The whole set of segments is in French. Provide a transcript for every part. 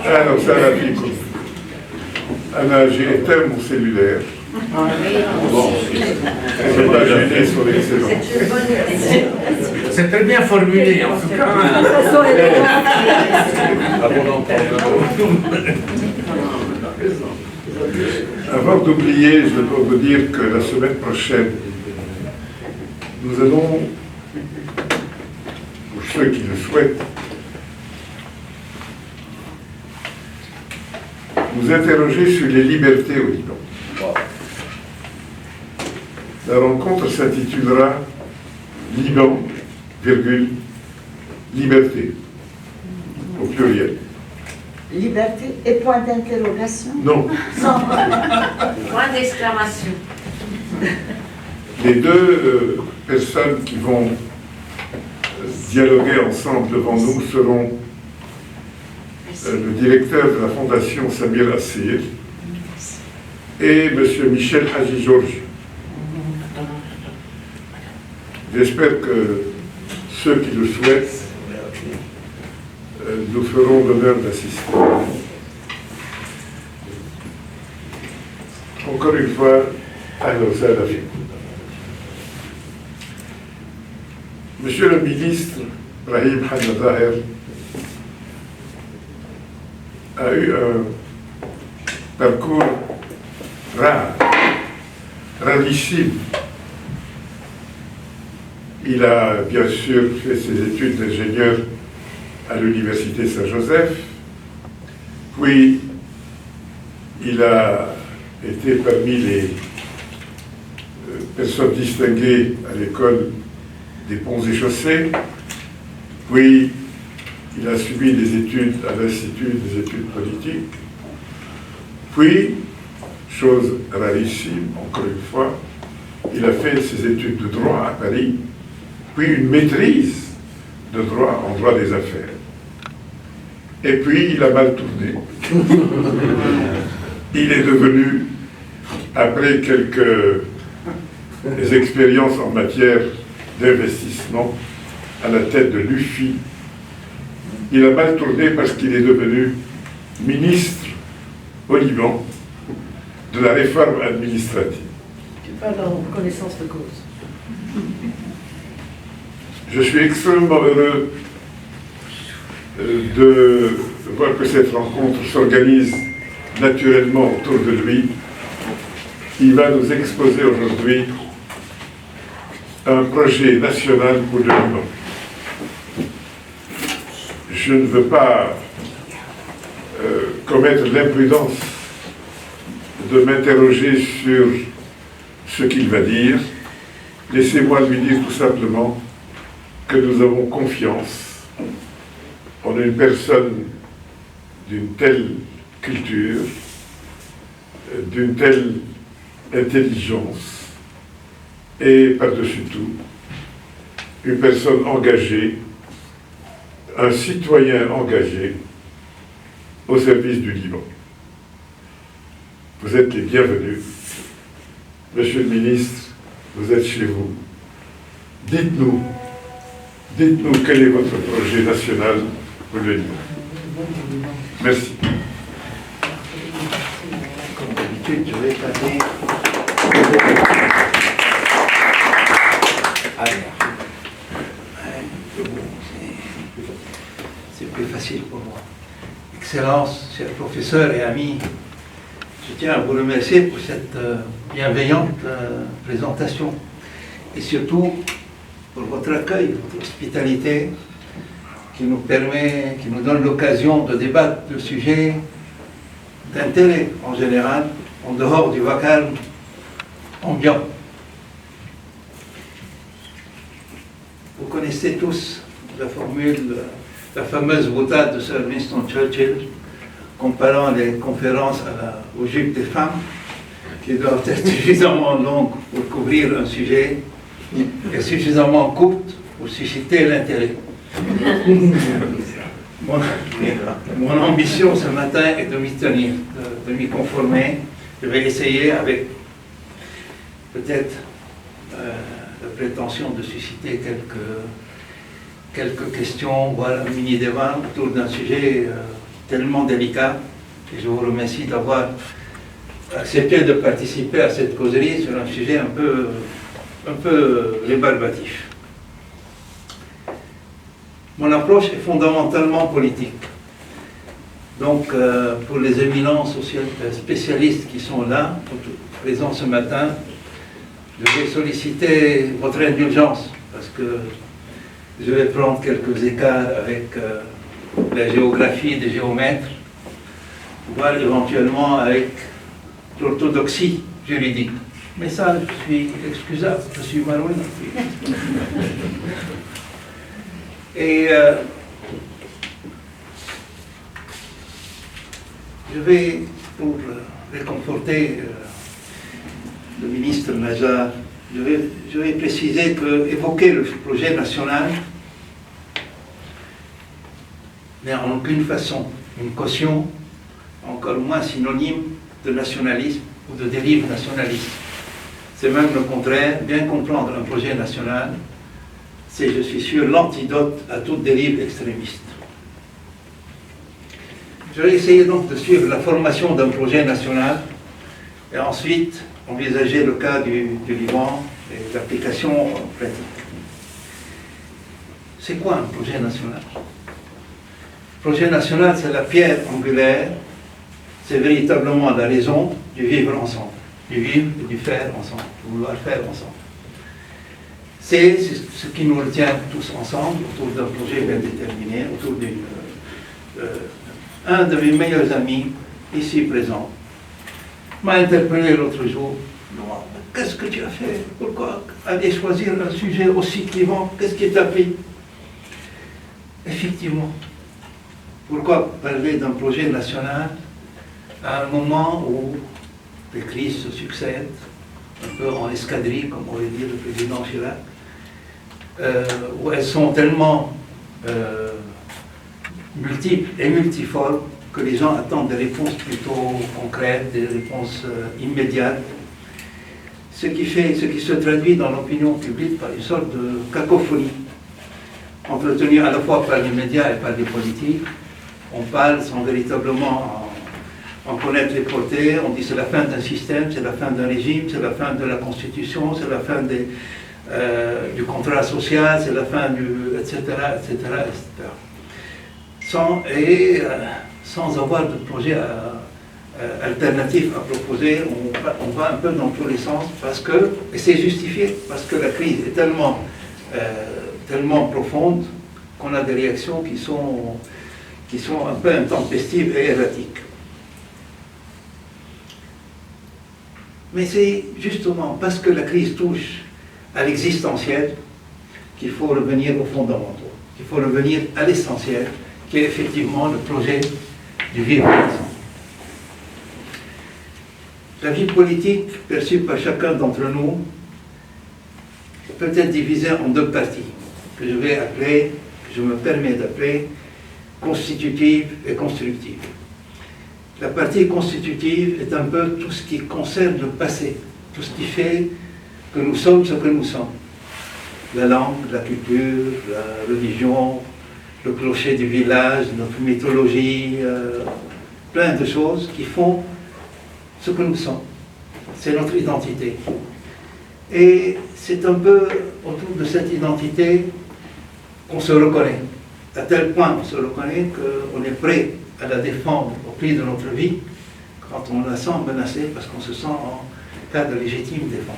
أهلا وسهلا فيكم. أنا j'ai éteint mon cellulaire. C'est pas gêné sur l'excellence. C'est très bien formulé en tout cas. Avant d'oublier, je dois vous dire que la semaine prochaine, nous allons, pour ceux qui le souhaitent, nous interroger sur les libertés au Liban. La rencontre s'intitulera Liban, virgule, liberté, au pluriel. Liberté et point d'interrogation? Non. Non. Point d'exclamation. Les deux personnes qui vont dialoguer ensemble devant nous seront le directeur de la Fondation Samir Assir et M. Michel Haji Georges. J'espère que ceux qui le souhaitent nous ferons l'honneur d'assister. Encore une fois, Monsieur le ministre Brahim Hanna a eu un parcours rare, rarissime. Il a bien sûr fait ses études d'ingénieur à l'université Saint-Joseph, puis il a été parmi les personnes distinguées à l'école des ponts et chaussées, puis il a suivi des études à l'Institut des études politiques, puis, chose rarissime, encore une fois, il a fait ses études de droit à Paris, puis une maîtrise de droit en droit des affaires. Et puis, il a mal tourné. Il est devenu, après quelques expériences en matière d'investissement, à la tête de l'UFI. Il a mal tourné parce qu'il est devenu ministre au Liban de la réforme administrative. Tu parles en connaissance de cause. Je suis extrêmement heureux de voir que cette rencontre s'organise naturellement autour de lui. Il va nous exposer aujourd'hui un projet national pour le Liban. Je ne veux pas commettre l'imprudence de m'interroger sur ce qu'il va dire. Laissez-moi lui dire tout simplement que nous avons confiance en une personne d'une telle culture, d'une telle intelligence et par-dessus tout, une personne engagée, un citoyen engagé au service du Liban. Vous êtes les bienvenus. Monsieur le ministre, vous êtes chez vous. Dites-nous quel est votre projet national pour le Liban. Merci. Comme d'habitude, je vais passer. C'est plus facile pour moi. Excellence, chers professeurs et amis, je tiens à vous remercier pour cette bienveillante présentation et surtout pour votre accueil, votre hospitalité qui nous donne l'occasion de débattre de sujets d'intérêt en général, en dehors du vacarme ambiant. Vous connaissez tous la formule, la fameuse boutade de Sir Winston Churchill, comparant les conférences aux jupes des femmes, qui doivent être suffisamment longues pour couvrir un sujet et suffisamment courtes pour susciter l'intérêt. Mon ambition ce matin est de m'y tenir, de m'y conformer. Je vais essayer avec peut-être la prétention de susciter quelques questions, voire un mini-débat autour d'un sujet tellement délicat. Et je vous remercie d'avoir accepté de participer à cette causerie sur un sujet un peu rébarbatif. Mon approche est fondamentalement politique. Donc, pour les éminents spécialistes qui sont là, présents ce matin, je vais solliciter votre indulgence parce que je vais prendre quelques écarts avec la géographie des géomètres, voire éventuellement avec l'orthodoxie juridique. Mais ça, je suis excusable, je suis malouin. Et je vais, pour réconforter le ministre Najjar, je vais préciser que évoquer le projet national n'est en aucune façon une caution, encore moins synonyme de nationalisme ou de dérive nationaliste. C'est même le contraire. Bien comprendre un projet national, c'est, je suis sûr, l'antidote à toute dérive extrémiste. Je vais essayer donc de suivre la formation d'un projet national et ensuite envisager le cas du Liban et l'application pratique. C'est quoi un projet national? Le projet national, c'est la pierre angulaire, c'est véritablement la raison du vivre ensemble, du vivre et du faire ensemble, du vouloir faire ensemble. C'est ce qui nous retient tous ensemble autour d'un projet bien déterminé, autour un de mes meilleurs amis, ici présent, m'a interpellé l'autre jour. Qu'est-ce que tu as fait? Pourquoi aller choisir un sujet aussi clivant? Qu'est-ce qui t'a pris? Effectivement. Pourquoi parler d'un projet national à un moment où les crises se succèdent, un peu en escadrille, comme aurait dit le président Chirac, où elles sont tellement multiples et multiformes que les gens attendent des réponses plutôt concrètes, des réponses immédiates, ce qui se traduit dans l'opinion publique par une sorte de cacophonie, entretenue à la fois par les médias et par les politiques. On parle sans véritablement en connaître les portées, on dit c'est la fin d'un système, c'est la fin d'un régime, c'est la fin de la Constitution, c'est la fin du contrat social, c'est la fin du... etc., etc., etc. Sans avoir de projet alternatif à proposer, on va un peu dans tous les sens, parce que, et c'est justifié, parce que la crise est tellement profonde qu'on a des réactions qui sont un peu intempestives et erratiques. Mais c'est justement parce que la crise touche à l'existentiel qu'il faut revenir aux fondamentaux, qu'il faut revenir à l'essentiel, qui est effectivement le projet du vivre ensemble. La vie politique perçue par chacun d'entre nous peut être divisée en deux parties, que je me permets d'appeler constitutive et constructive. La partie constitutive est un peu tout ce qui concerne le passé, tout ce qui fait que nous sommes ce que nous sommes. La langue, la culture, la religion, le clocher du village, notre mythologie, plein de choses qui font ce que nous sommes. C'est notre identité. Et c'est un peu autour de cette identité qu'on se reconnaît. À tel point on se reconnaît qu'on est prêt à la défendre au prix de notre vie quand on la sent menacée parce qu'on se sent en cas de légitime défense.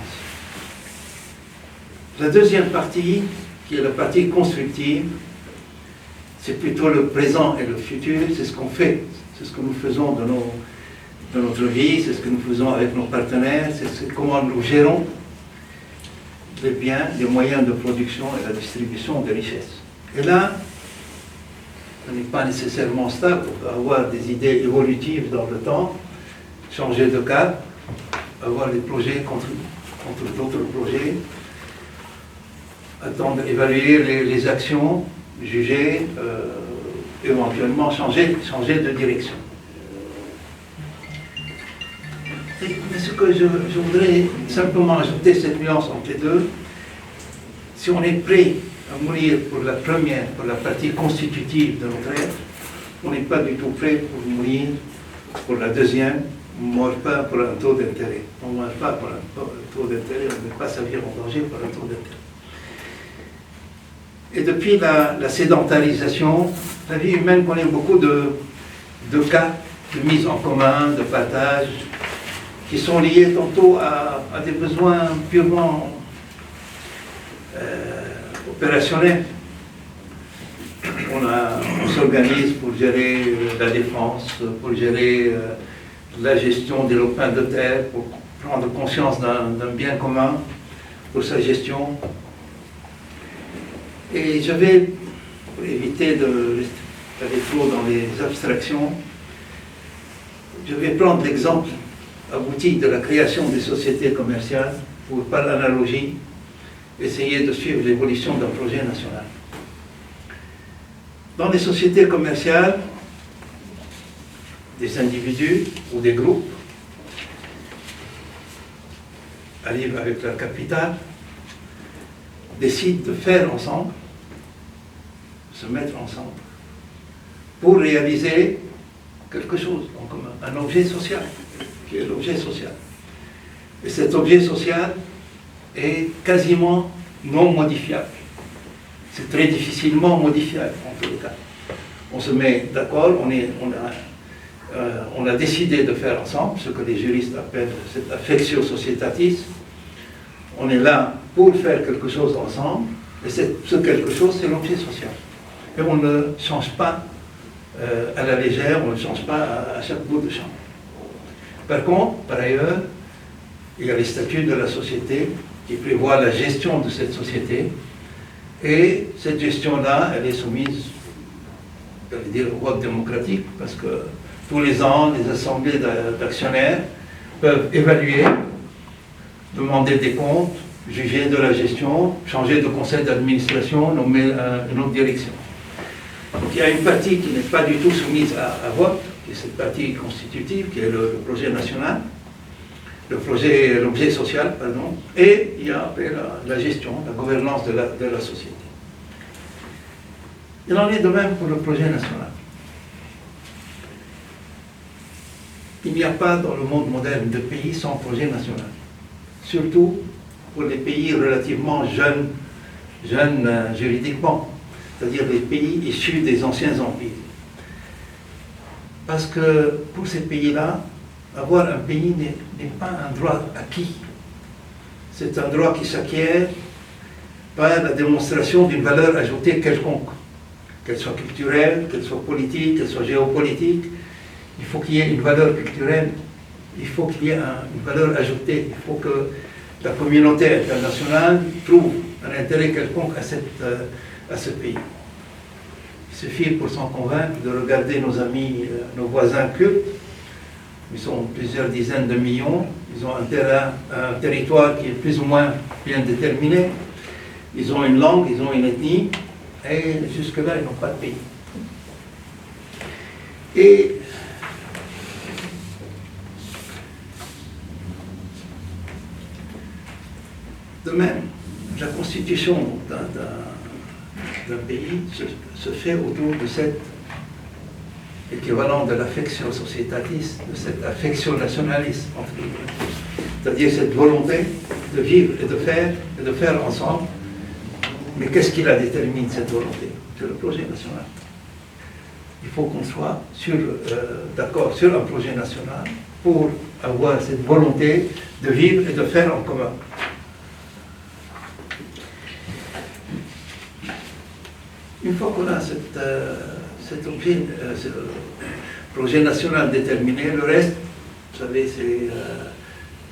La deuxième partie, qui est la partie constructive, c'est plutôt le présent et le futur, c'est ce qu'on fait, c'est ce que nous faisons de notre vie, c'est ce que nous faisons avec nos partenaires, c'est comment nous gérons les biens, les moyens de production et la distribution des richesses. Et là, on n'est pas nécessairement stable, on peut avoir des idées évolutives dans le temps, changer de cap, avoir des projets contre d'autres projets, attendre, évaluer les actions, juger, éventuellement changer de direction. Mais ce que je voudrais simplement ajouter cette nuance entre les deux, si on est prêt à mourir pour la partie constitutive de notre être, on n'est pas du tout prêt pour mourir pour la deuxième, on ne meurt pas pour un taux d'intérêt. On ne meurt pas pour un taux d'intérêt, on ne met pas sa vie en danger pour un taux d'intérêt. Et depuis la sédentarisation, la vie humaine connaît beaucoup de cas de mise en commun, de partage, qui sont liés tantôt à des besoins purement opérationnels. On s'organise pour gérer la défense, pour gérer la gestion des lopins de terre, pour prendre conscience d'un bien commun, pour sa gestion. Et je vais, pour éviter d'aller trop dans les abstractions, je vais prendre l'exemple abouti de la création des sociétés commerciales pour, par analogie, essayer de suivre l'évolution d'un projet national. Dans les sociétés commerciales, des individus ou des groupes arrivent avec leur capital, décident de faire ensemble, se mettre ensemble, pour réaliser quelque chose en commun, un objet social, qui est l'objet social. Et cet objet social est quasiment non modifiable. C'est très difficilement modifiable, en tous les cas. On se met d'accord, on a décidé de faire ensemble, ce que les juristes appellent cette affectio societatis. On est là pour faire quelque chose ensemble, et ce quelque chose, c'est l'objet social. Et on ne change pas à la légère, on ne change pas à chaque bout de champ. Par contre, par ailleurs, il y a les statuts de la société qui prévoient la gestion de cette société, et cette gestion-là, elle est soumise, j'allais dire, au vote démocratique, parce que tous les ans, les assemblées d'actionnaires peuvent évaluer, demander des comptes, juger de la gestion, changer de conseil d'administration, nommer une autre direction. Donc il y a une partie qui n'est pas du tout soumise à vote, qui est cette partie constitutive, qui est le projet national, l'objet social, pardon, et il y a après la gestion, la gouvernance de la société. Il en est de même pour le projet national. Il n'y a pas dans le monde moderne de pays sans projet national. Surtout pour les pays relativement jeunes juridiquement, c'est-à-dire les pays issus des anciens empires. Parce que pour ces pays-là, avoir un pays n'est pas un droit acquis. C'est un droit qui s'acquiert par la démonstration d'une valeur ajoutée quelconque, qu'elle soit culturelle, qu'elle soit politique, qu'elle soit géopolitique. Il faut qu'il y ait une valeur culturelle, il faut qu'il y ait une valeur ajoutée, il faut que la communauté internationale trouve un intérêt quelconque à ce pays. Il suffit pour s'en convaincre de regarder nos amis, nos voisins kurdes. Ils sont plusieurs dizaines de millions, ils ont un territoire qui est plus ou moins bien déterminé, ils ont une langue, ils ont une ethnie, et jusque-là, ils n'ont pas de pays. Et de même, la constitution d'un pays se fait autour de cet équivalent de l'affectio societatis, de cette affectio nationalis, c'est-à-dire cette volonté de vivre et de faire ensemble. Mais qu'est-ce qui la détermine, cette volonté? C'est le projet national. Il faut qu'on soit d'accord sur un projet national pour avoir cette volonté de vivre et de faire en commun. Une fois qu'on a cet objet, ce projet national déterminé, le reste, vous savez,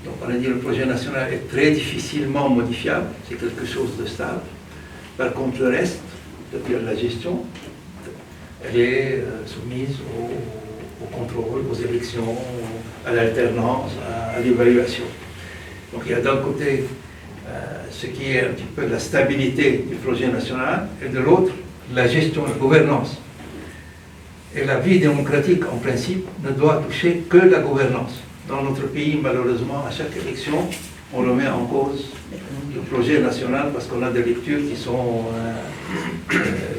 donc on a dit le projet national est très difficilement modifiable, c'est quelque chose de stable. Par contre, le reste, c'est-à-dire la gestion, elle est soumise au contrôle, aux élections, à l'alternance, à l'évaluation. Donc il y a d'un côté ce qui est un petit peu la stabilité du projet national, et de l'autre, la gestion, la gouvernance. Et la vie démocratique, en principe, ne doit toucher que la gouvernance. Dans notre pays, malheureusement, à chaque élection, on remet en cause le projet national parce qu'on a des lectures qui sont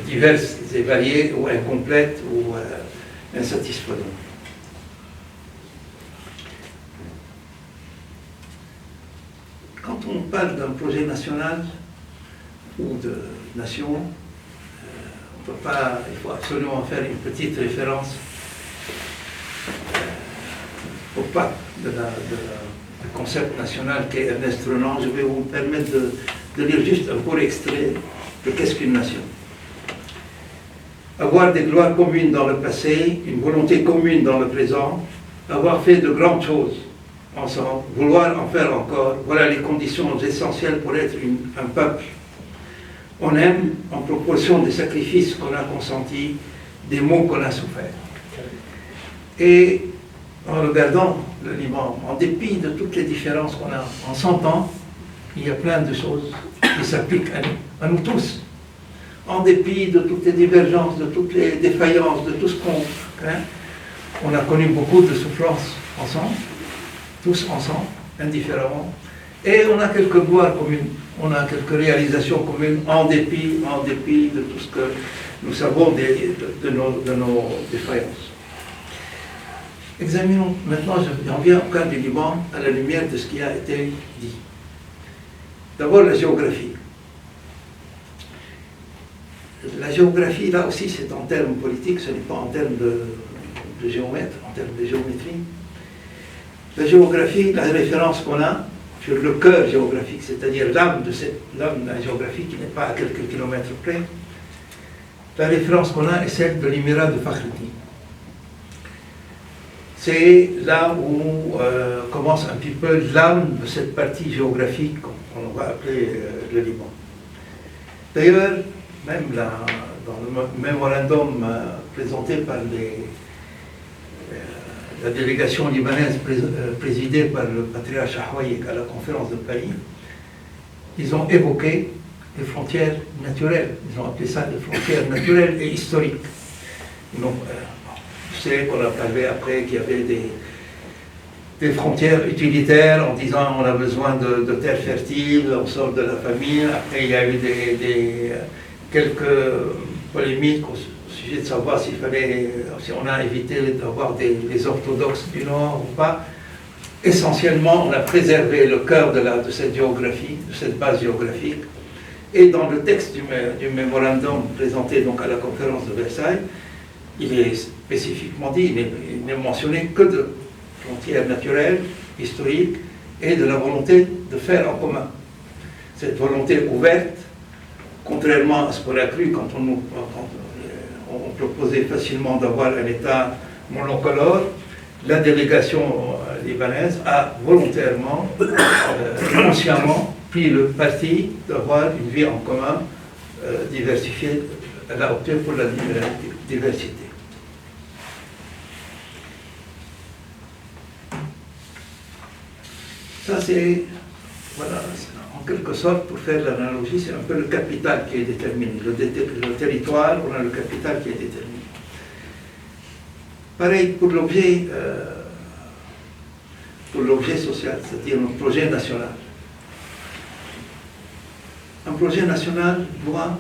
diverses et variées ou incomplètes ou insatisfaisant. Quand on parle d'un projet national ou de nation, on peut pas, il faut absolument faire une petite référence au pape du concept national qu'est Ernest Renan. Je vais vous permettre de lire juste un court extrait de Qu'est-ce qu'une nation? Avoir des gloires communes dans le passé, une volonté commune dans le présent, avoir fait de grandes choses ensemble, vouloir en faire encore, voilà les conditions essentielles pour être un peuple. On aime en proportion des sacrifices qu'on a consentis, des maux qu'on a souffert. Et en regardant le Liban, en dépit de toutes les différences qu'on a, en 100 ans, il y a plein de choses qui s'appliquent à nous tous. En dépit de toutes les divergences, de toutes les défaillances, de tout ce qu'on... on a connu beaucoup de souffrances ensemble, tous ensemble, indifféremment. Et on a quelques gloires communes, on a quelques réalisations communes en dépit de tout ce que nous savons de nos défaillances. Examinons maintenant, j'en viens au cas du Liban à la lumière de ce qui a été dit. D'abord la géographie. La géographie, là aussi, c'est en termes politiques, ce n'est pas en termes de géomètre, en termes de géométrie. La géographie, la référence qu'on a sur le cœur géographique, c'est-à-dire l'âme de la géographie qui n'est pas à quelques kilomètres près, la référence qu'on a est celle de l'émirat de Fakhreddin. C'est là où commence un petit peu l'âme de cette partie géographique qu'on va appeler le Liban. D'ailleurs, même dans le mémorandum présenté par la délégation libanaise présidée par le patriarche Ahwaïk à la conférence de Paris, ils ont évoqué les frontières naturelles. Ils ont appelé ça des frontières naturelles et historiques. Donc, je sais qu'on a parlé après qu'il y avait des frontières utilitaires en disant on a besoin de terres fertiles, on sort de la famine. Après, il y a eu quelques polémiques au sujet de savoir si on a évité d'avoir des orthodoxes du Nord ou pas. Essentiellement, on a préservé le cœur de cette géographie, de cette base géographique. Et dans le texte du mémorandum présenté donc à la conférence de Versailles, il est spécifiquement dit, il n'est mentionné que de frontières naturelles, historiques, et de la volonté de faire en commun. Cette volonté ouverte, contrairement à ce qu'on a cru quand on proposait facilement d'avoir un État monocolore, la délégation libanaise a volontairement, consciemment, pris le parti d'avoir une vie en commun diversifiée. Elle a opté pour la diversité. Ça, c'est, voilà, en quelque sorte, pour faire l'analogie, c'est un peu le capital qui est déterminé. Le territoire, on a le capital qui est déterminé. Pareil pour l'objet social, c'est-à-dire notre projet national. Un projet national doit,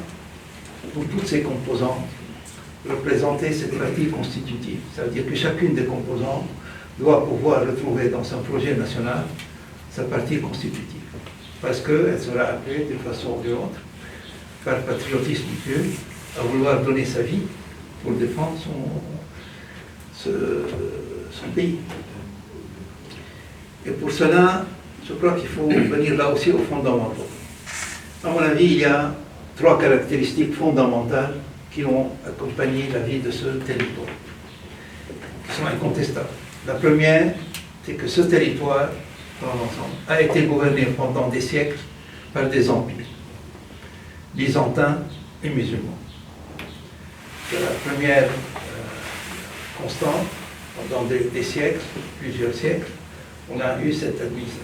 pour toutes ses composantes, représenter cette partie constitutive. Ça veut dire que chacune des composantes doit pouvoir retrouver dans son projet national sa partie constitutive. Parce qu'elle sera appelée d'une façon ou d'une autre, par patriotisme pieux, à vouloir donner sa vie pour défendre son pays. Et pour cela, je crois qu'il faut venir là aussi aux fondamentaux. À mon avis, il y a 3 caractéristiques fondamentales qui ont accompagné la vie de ce territoire, qui sont incontestables. La première, c'est que ce territoire, dans l'ensemble, a été gouverné pendant des siècles par des empires, byzantins et musulmans. C'est la première constante. Pendant des siècles, plusieurs siècles, on a eu cette administration.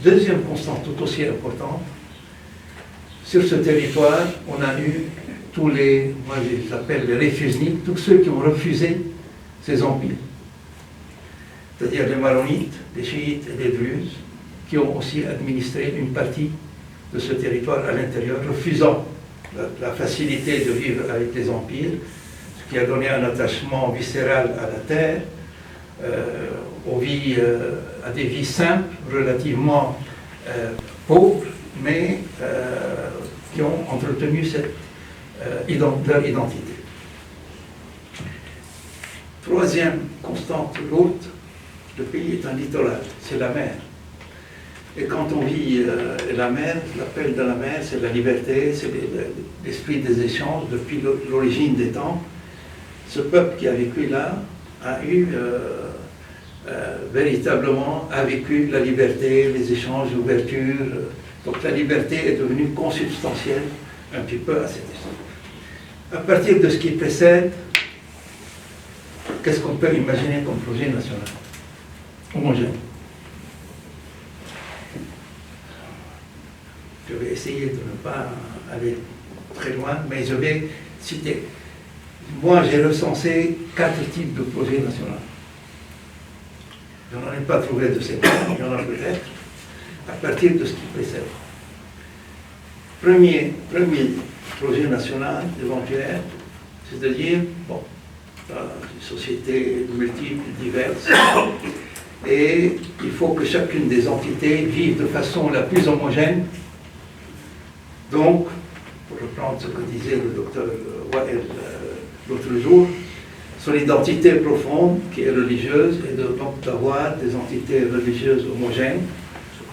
Deuxième constante tout aussi importante, sur ce territoire, on a eu tous les, moi je les appelle les réfusniks, tous ceux qui ont refusé ces empires. C'est-à-dire les maronites, les chiites et les druzes, qui ont aussi administré une partie de ce territoire à l'intérieur, refusant la facilité de vivre avec les empires, qui a donné un attachement viscéral à la terre, à des vies simples, relativement pauvres, mais qui ont entretenu leur identité. Troisième constante lourde, le pays est un littoral, c'est la mer. Et quand on vit la mer, l'appel de la mer, c'est la liberté, c'est l'esprit des échanges depuis l'origine des temps. Ce peuple qui a vécu là a eu véritablement vécu la liberté, les échanges, l'ouverture. Donc la liberté est devenue consubstantielle un petit peu à cette échelle. À partir de ce qui précède, qu'est-ce qu'on peut imaginer comme projet national homogène? Je vais essayer de ne pas aller très loin, mais je vais citer. Moi, j'ai recensé 4 types de projets nationaux. Je n'en ai pas trouvé de ces 4, il y en a peut-être, à partir de ce qui précède. Premier projet national éventuel, c'est-à-dire, des sociétés multiples, diverses, et il faut que chacune des entités vive de façon la plus homogène. Donc, pour reprendre ce que disait le docteur Wael l'autre jour, son identité profonde, qui est religieuse, et donc d'avoir des entités religieuses homogènes,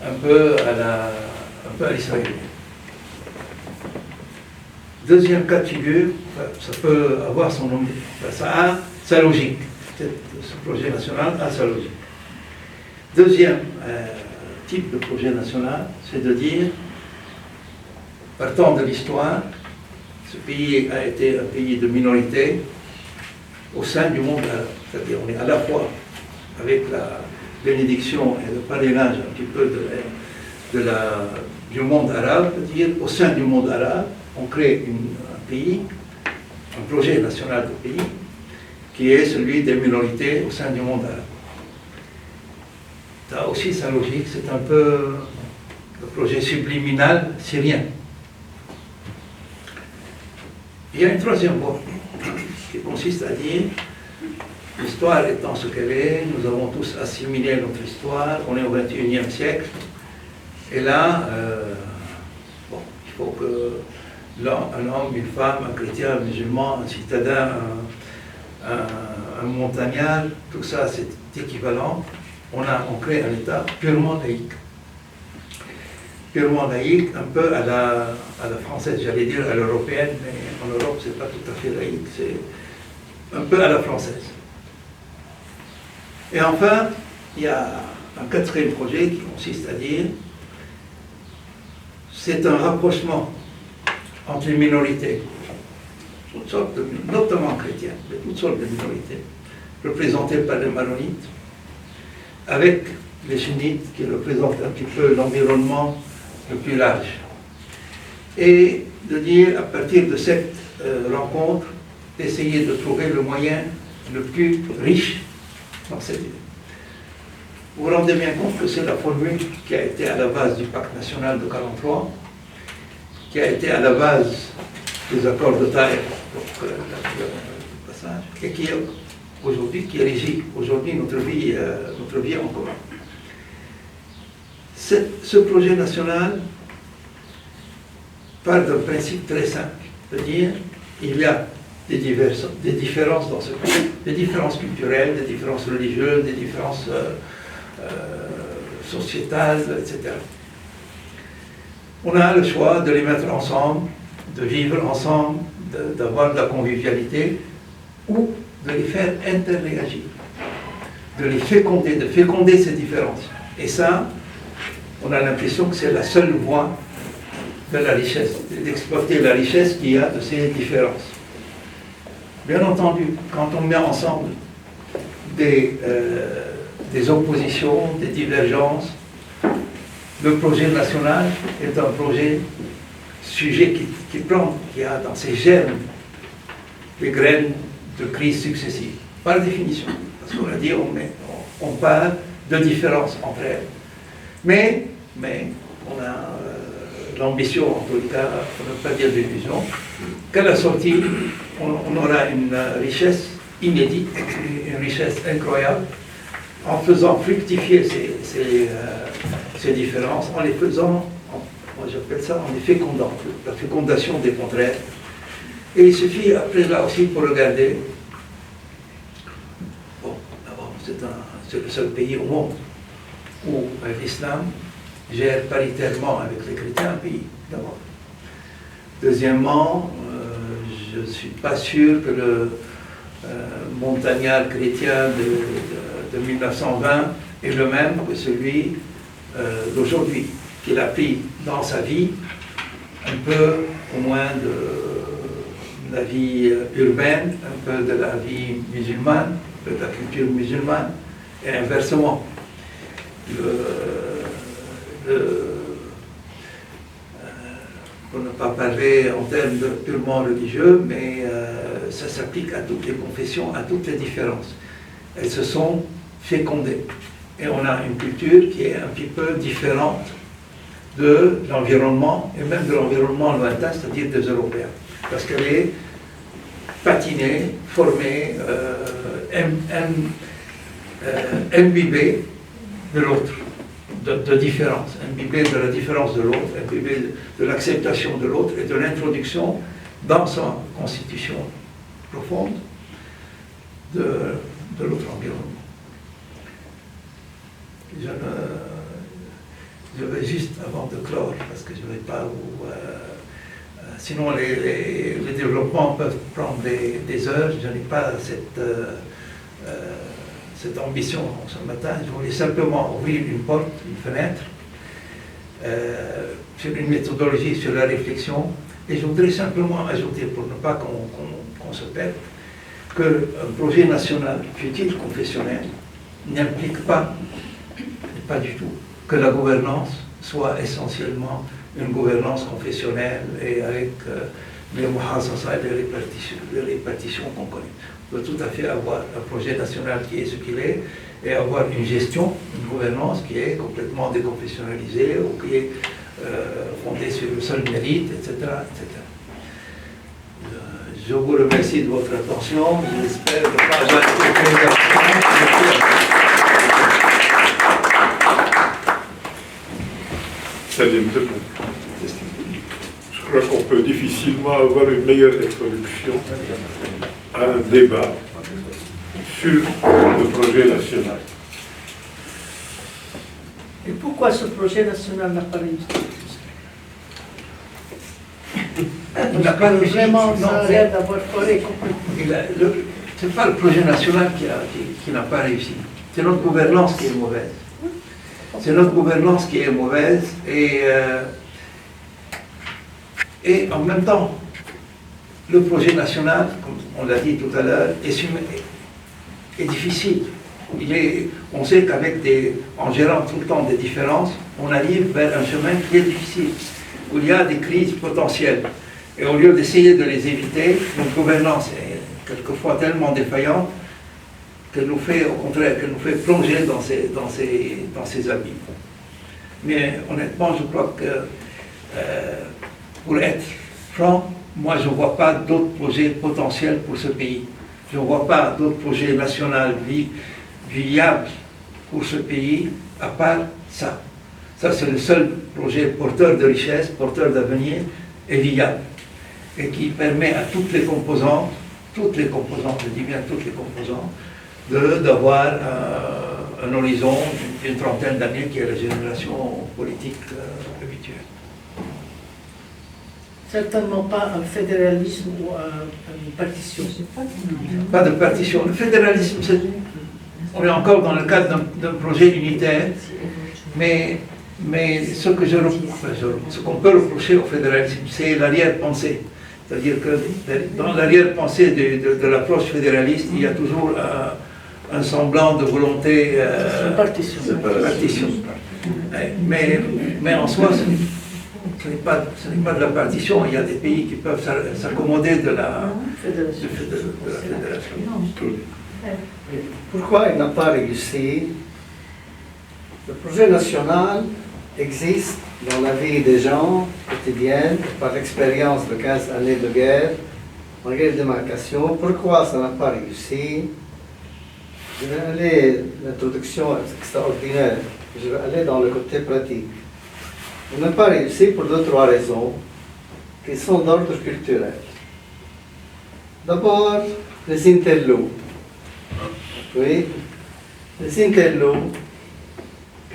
un peu à l'israélienne. Deuxième cas de figure, ça peut avoir son nom, ça a sa logique. Ce projet national a sa logique. Deuxième type de projet national, c'est de dire, partant de l'histoire, ce pays a été un pays de minorité au sein du monde arabe. C'est-à-dire on est à la fois avec la bénédiction et le parrainage un petit peu du monde arabe, c'est-à-dire au sein du monde arabe, on crée un pays, un projet national de pays, qui est celui des minorités au sein du monde arabe. Ça a aussi sa logique, c'est un peu le projet subliminal syrien. Il y a une troisième voie qui consiste à dire l'histoire étant ce qu'elle est, nous avons tous assimilé notre histoire, on est au XXIe siècle, et là, il faut que un homme, une femme, un chrétien, un musulman, un citadin, un montagnard, tout ça c'est équivalent. On crée un État purement laïque. Purement laïque, un peu à la française, j'allais dire à l'européenne, mais en Europe c'est pas tout à fait laïque, c'est un peu à la française. Et enfin, il y a un quatrième projet qui consiste à dire c'est un rapprochement entre les minorités, toutes sortes notamment chrétiennes, mais toutes sortes de minorités, représentées par les maronites, avec les sunnites qui représentent un petit peu l'environnement le plus large. Et de dire, à partir de cette rencontre, d'essayer de trouver le moyen le plus riche dans cette idée. Vous vous rendez bien compte que c'est la formule qui a été à la base du pacte national de 1943, qui a été à la base des accords de Taïf, donc le passage, et qui aujourd'hui, qui régit aujourd'hui notre vie en commun. Ce projet national part d'un principe très simple, c'est-à-dire il y a des différences dans ce pays, des différences culturelles, des différences religieuses, des différences sociétales, etc. On a le choix de les mettre ensemble, de vivre ensemble, d'avoir de la convivialité, ou de les faire interréagir, de les féconder, de féconder ces différences. Et ça, on a l'impression que c'est la seule voie de la richesse, d'exploiter la richesse qu'il y a de ces différences. Bien entendu, quand on met ensemble des oppositions, des divergences, le projet national est un sujet qui a dans ses germes les graines de crises successives, par définition. Parce qu'on a dit, on parle de différences entre elles. Mais on a l'ambition, en tout cas, pour ne pas dire l'illusion, qu'à la sortie, on aura une richesse inédite, une richesse incroyable, en faisant fructifier ces différences, en les faisant, moi j'appelle ça, en les fécondant, la fécondation des contraires. Et il suffit après là aussi pour regarder, bon, d'abord c'est le seul pays au monde où l'islam gère paritairement avec les chrétiens un pays, d'abord. Deuxièmement, je ne suis pas sûr que le montagnard chrétien de 1920 est le même que celui d'aujourd'hui, qu'il a pris dans sa vie un peu au moins de la vie urbaine, un peu de la vie musulmane, un peu de la culture musulmane, et inversement. Pour ne pas parler en termes purement religieux, mais ça s'applique à toutes les confessions, à toutes les différences. Elles se sont fécondées. Et on a une culture qui est un petit peu différente de l'environnement, et même de l'environnement lointain, c'est-à-dire des Européens. Parce qu'elle est patinée, formée, imbibée de l'autre, de différence, imbibée de la différence de l'autre, imbibée de l'acceptation de l'autre et de l'introduction dans sa constitution profonde de l'autre environnement. Je vais juste, avant de clore, parce que je ne vais pas vous... sinon, les développements peuvent prendre des heures. Je n'ai pas cette ambition ce matin. Je voulais simplement ouvrir une porte, une fenêtre, sur une méthodologie, sur la réflexion. Et je voudrais simplement ajouter, pour ne pas qu'on se perde, qu'un projet national, fut-il confessionnel, n'implique pas du tout, que la gouvernance soit essentiellement une gouvernance confessionnelle et avec les muhassasa et les répartitions qu'on connaît. On peut tout à fait avoir un projet national qui est ce qu'il est et avoir une gestion, une gouvernance qui est complètement déconfessionnalisée ou qui est fondée sur le seul mérite, etc. etc. Je vous remercie de votre attention. J'espère ne pas avoir été très absent. Salim, deux points. Je crois qu'on peut difficilement avoir une meilleure introduction à un débat sur le projet national. Et pourquoi ce projet national n'a pas réussi? Il n'a pas réussi. Vraiment, Non, ça a l'air d'avoir foiré complètement. Ce n'est pas le projet national qui n'a pas réussi. C'est notre gouvernance qui est mauvaise. C'est notre gouvernance qui est mauvaise et en même temps, le projet national, comme on l'a dit tout à l'heure, est difficile. On sait en gérant tout le temps des différences, on arrive vers un chemin qui est difficile, où il y a des crises potentielles. Et au lieu d'essayer de les éviter, notre gouvernance est quelquefois tellement défaillante qu'elle nous fait, au contraire, qu'elle nous fait plonger dans ces abîmes. Mais honnêtement, je crois que, pour être franc, moi je ne vois pas d'autres projets potentiels pour ce pays. Je ne vois pas d'autres projets nationaux viables pour ce pays, à part ça. Ça, c'est le seul projet porteur de richesse, porteur d'avenir et viable. Et qui permet à toutes les composantes, je dis bien toutes les composantes, d'avoir un horizon d'une trentaine d'années qui est la génération politique habituelle. Certainement pas un fédéralisme ou une partition. Pas de partition. Le fédéralisme, on est encore dans le cadre d'un projet unitaire, mais ce qu'on peut reprocher au fédéralisme, c'est l'arrière-pensée. C'est-à-dire que dans l'arrière-pensée de l'approche fédéraliste, il y a toujours un semblant de volonté de partition. Mais en soi, ce n'est pas de la partition. Il y a des pays qui peuvent s'accommoder de la fédération. Pourquoi il n'a pas réussi le projet national existe dans la vie des gens quotidienne, par l'expérience de 15 années de guerre, en guerre de démarcation. Pourquoi ça n'a pas réussi? Je vais aller, l'introduction est extraordinaire, je vais aller dans le côté pratique. Ça n'a pas réussi pour 2-3 raisons qui sont d'ordre culturel. D'abord, les interlopes. Oui, les interlopes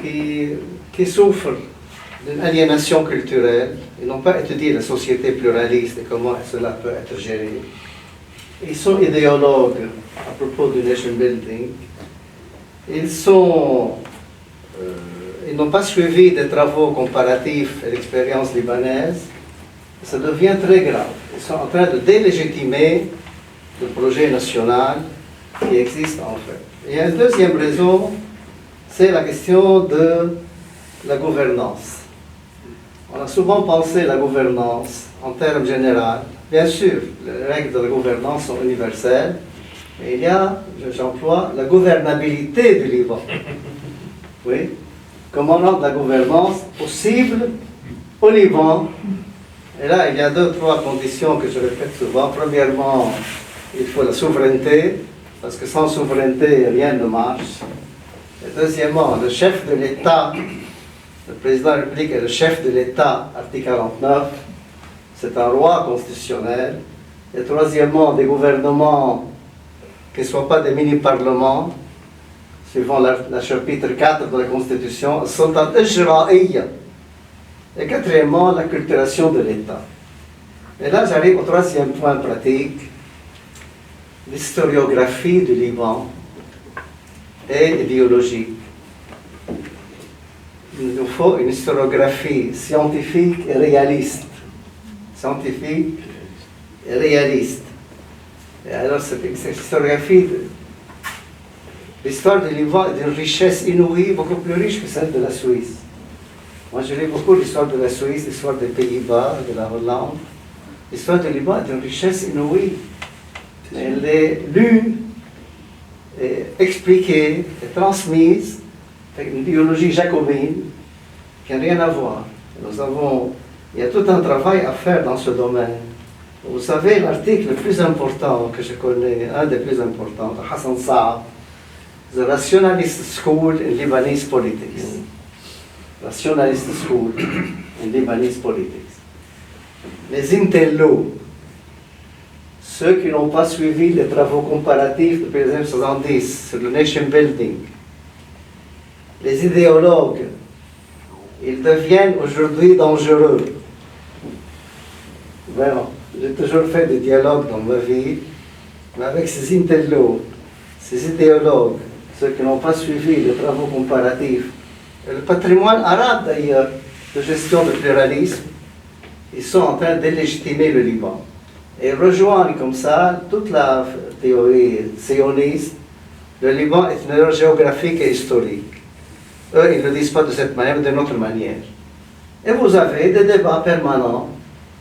qui souffrent d'une aliénation culturelle et n'ont pas étudié la société pluraliste et comment cela peut être géré. Ils sont idéologues à propos du nation building. Ils n'ont pas suivi des travaux comparatifs et l'expérience libanaise. Ça devient très grave. Ils sont en train de délégitimer le projet national qui existe en fait. Il y a une deuxième raison, c'est la question de la gouvernance. On a souvent pensé la gouvernance en termes généraux. Bien sûr, les règles de la gouvernance sont universelles, mais il y a, j'emploie, la gouvernabilité du Liban. Oui. Comment rendre la gouvernance possible au Liban? Et là, il y a 2-3 conditions que je répète souvent. Premièrement, il faut la souveraineté, parce que sans souveraineté, rien ne marche. Et deuxièmement, le chef de l'État, le président de la République est le chef de l'État, article 49, c'est un roi constitutionnel. Et troisièmement, des gouvernements qui ne soient pas des mini-parlements, suivant le chapitre 4 de la Constitution, sont en ijraïya. Et quatrièmement, la culturation de l'État. Et là, j'arrive au troisième point pratique, l'historiographie du Liban est idéologique. Il nous faut une historiographie scientifique et réaliste. Scientifique et réaliste. Et alors, cette historiographie, l'histoire du Liban est d'une richesse inouïe, beaucoup plus riche que celle de la Suisse. Moi, je lis beaucoup l'histoire de la Suisse, l'histoire des Pays-Bas, de la Hollande. L'histoire du Liban est d'une richesse inouïe. Elle est lue, et expliquée, et transmise avec une idéologie jacobine qui n'a rien à voir. Il y a tout un travail à faire dans ce domaine. Vous savez, l'article le plus important que je connais, un des plus importants, de Hassan Saab, The Rationalist School in Lebanese Politics. Rationalist School in Lebanese Politics. Les intellos, ceux qui n'ont pas suivi les travaux comparatifs depuis les années 70 sur le nation building, les idéologues, ils deviennent aujourd'hui dangereux. Vraiment, j'ai toujours fait des dialogues dans ma vie, mais avec ces intellos, ces idéologues, ceux qui n'ont pas suivi les travaux comparatifs, et le patrimoine arabe d'ailleurs, de gestion de pluralisme, ils sont en train de délégitimer le Liban. Et ils rejoignent comme ça toute la théorie sioniste. Le Liban est une erreur géographique et historique. Eux, ils ne le disent pas de cette manière, mais d'une autre manière. Et vous avez des débats permanents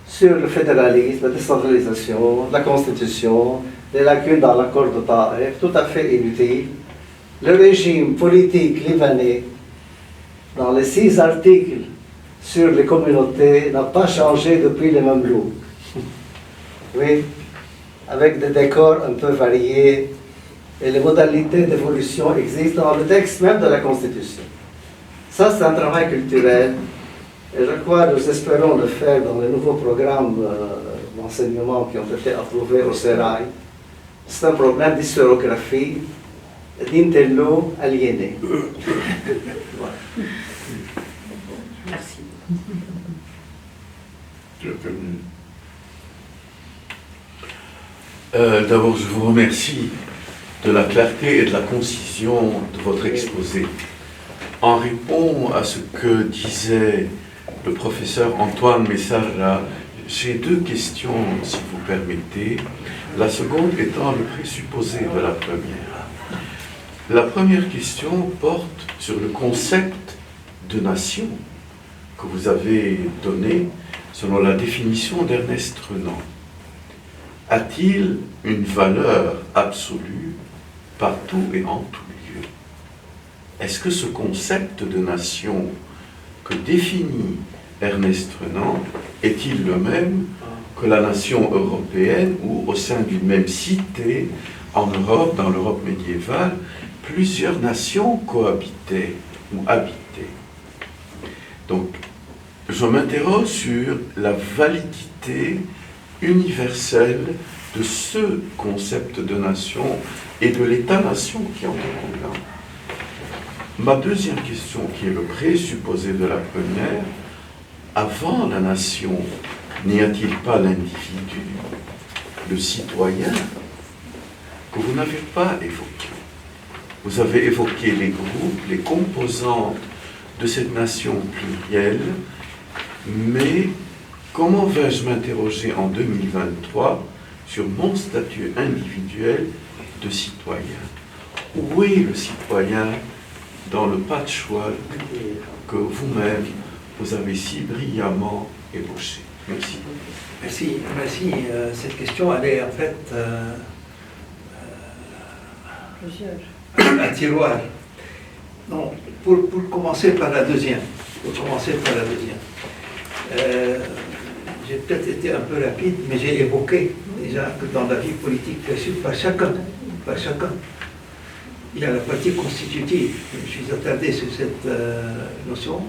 sur le fédéralisme, la décentralisation, la constitution, les lacunes dans l'accord de Taïf, tout à fait inutiles. Le régime politique libanais, dans les 6 articles sur les communautés, n'a pas changé depuis les Mamelouks. Oui, avec des décors un peu variés, et les modalités d'évolution existent dans le texte même de la Constitution. Ça, c'est un travail culturel, et je crois que nous espérons le faire dans les nouveaux programmes d'enseignement qui ont été approuvés au Sérail. C'est un problème d'historiographie, d'intello aliéné. Voilà. Merci. D'abord, je vous remercie de la clarté et de la concision de votre exposé. En réponse à ce que disait le professeur Antoine Messarra, j'ai 2 questions, si vous permettez. La seconde étant le présupposé de la première. La première question porte sur le concept de nation que vous avez donné selon la définition d'Ernest Renan. A-t-il une valeur absolue partout et en tout lieu? Est-ce que ce concept de nation que définit Ernest Renan est-il le même que la nation européenne où, au sein d'une même cité, en Europe, dans l'Europe médiévale, plusieurs nations cohabitaient ou habitaient. Donc, je m'interroge sur la validité universelle de ce concept de nation et de l'État-nation qui en découle. Ma deuxième question, qui est le présupposé de la première, avant la nation, n'y a-t-il pas l'individu, le citoyen, que vous n'avez pas évoqué? Vous avez évoqué les groupes, les composantes de cette nation plurielle, mais comment vais-je m'interroger en 2023 sur mon statut individuel de citoyen? Où est le citoyen dans le patchwork que vous-même, vous avez si brillamment ébauché? Merci. Merci. Cette question, elle est en fait un tiroir. Non, pour commencer par la deuxième. J'ai peut-être été un peu rapide, mais j'ai évoqué déjà que dans la vie politique perçue par chacun, il y a la partie constitutive. Je suis attardé sur cette notion.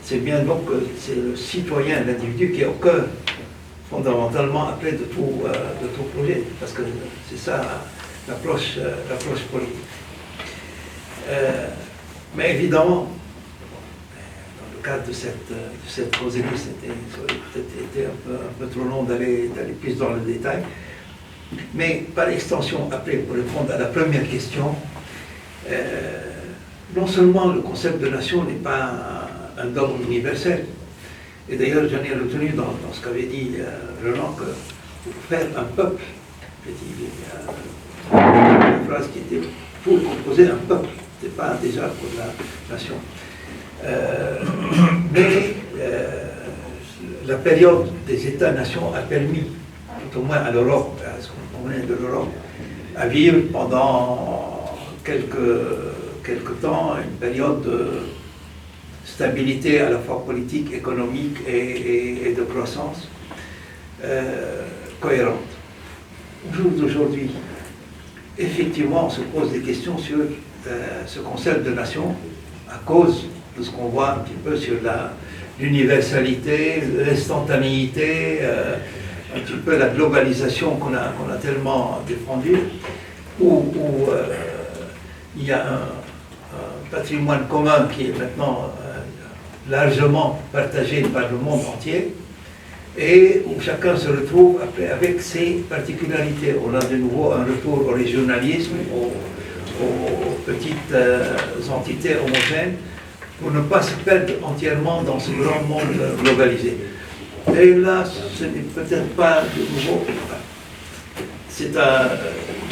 C'est bien donc que c'est le citoyen, l'individu qui est au cœur, fondamentalement, après de tout projet, parce que c'est ça l'approche politique. Mais évidemment, dans le cadre de cette causerie, ça aurait peut-être été un peu trop long d'aller plus dans le détail. Mais par extension, après, pour répondre à la première question, non seulement le concept de nation n'est pas un dogme universel, et d'ailleurs j'en ai retenu dans ce qu'avait dit Renan, que pour faire un peuple, j'ai dit, il y a une phrase qui était pour composer un peuple, c'était pas déjà pour la nation. Mais la période des États-nations a permis, tout au moins à l'Europe, à ce qu'on connaît de l'Europe, à vivre pendant quelques temps une période de stabilité à la fois politique, économique et de croissance cohérente. Au jour d'aujourd'hui, effectivement, on se pose des questions sur ce concept de nation à cause de ce qu'on voit un petit peu sur l'universalité, l'instantanéité, un petit peu la globalisation qu'on a tellement défendue, où il y a un patrimoine commun qui est maintenant largement partagé par le monde entier, et où chacun se retrouve après avec ses particularités. On a de nouveau un retour au régionalisme, aux petites entités homogènes, pour ne pas se perdre entièrement dans ce grand monde globalisé. Et là, ce n'est peut-être pas de nouveau. C'est un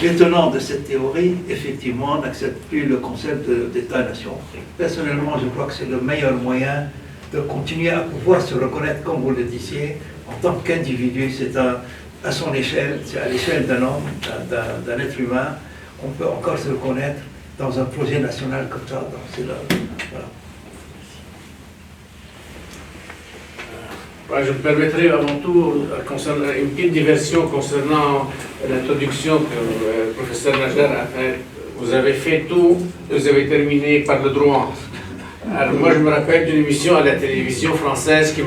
détenant de cette théorie, effectivement, n'accepte plus le concept d'État-nation. Personnellement, je crois que c'est le meilleur moyen de continuer à pouvoir se reconnaître, comme vous le disiez, en tant qu'individu. C'est à son échelle, c'est à l'échelle d'un homme, d'un être humain, on peut encore se reconnaître dans un projet national comme ça. Voilà. Je me permettrai avant tout une petite diversion concernant l'introduction que le professeur Najer a faite. Vous avez fait tout, vous avez terminé par le droit. Alors moi je me rappelle d'une émission à la télévision française qui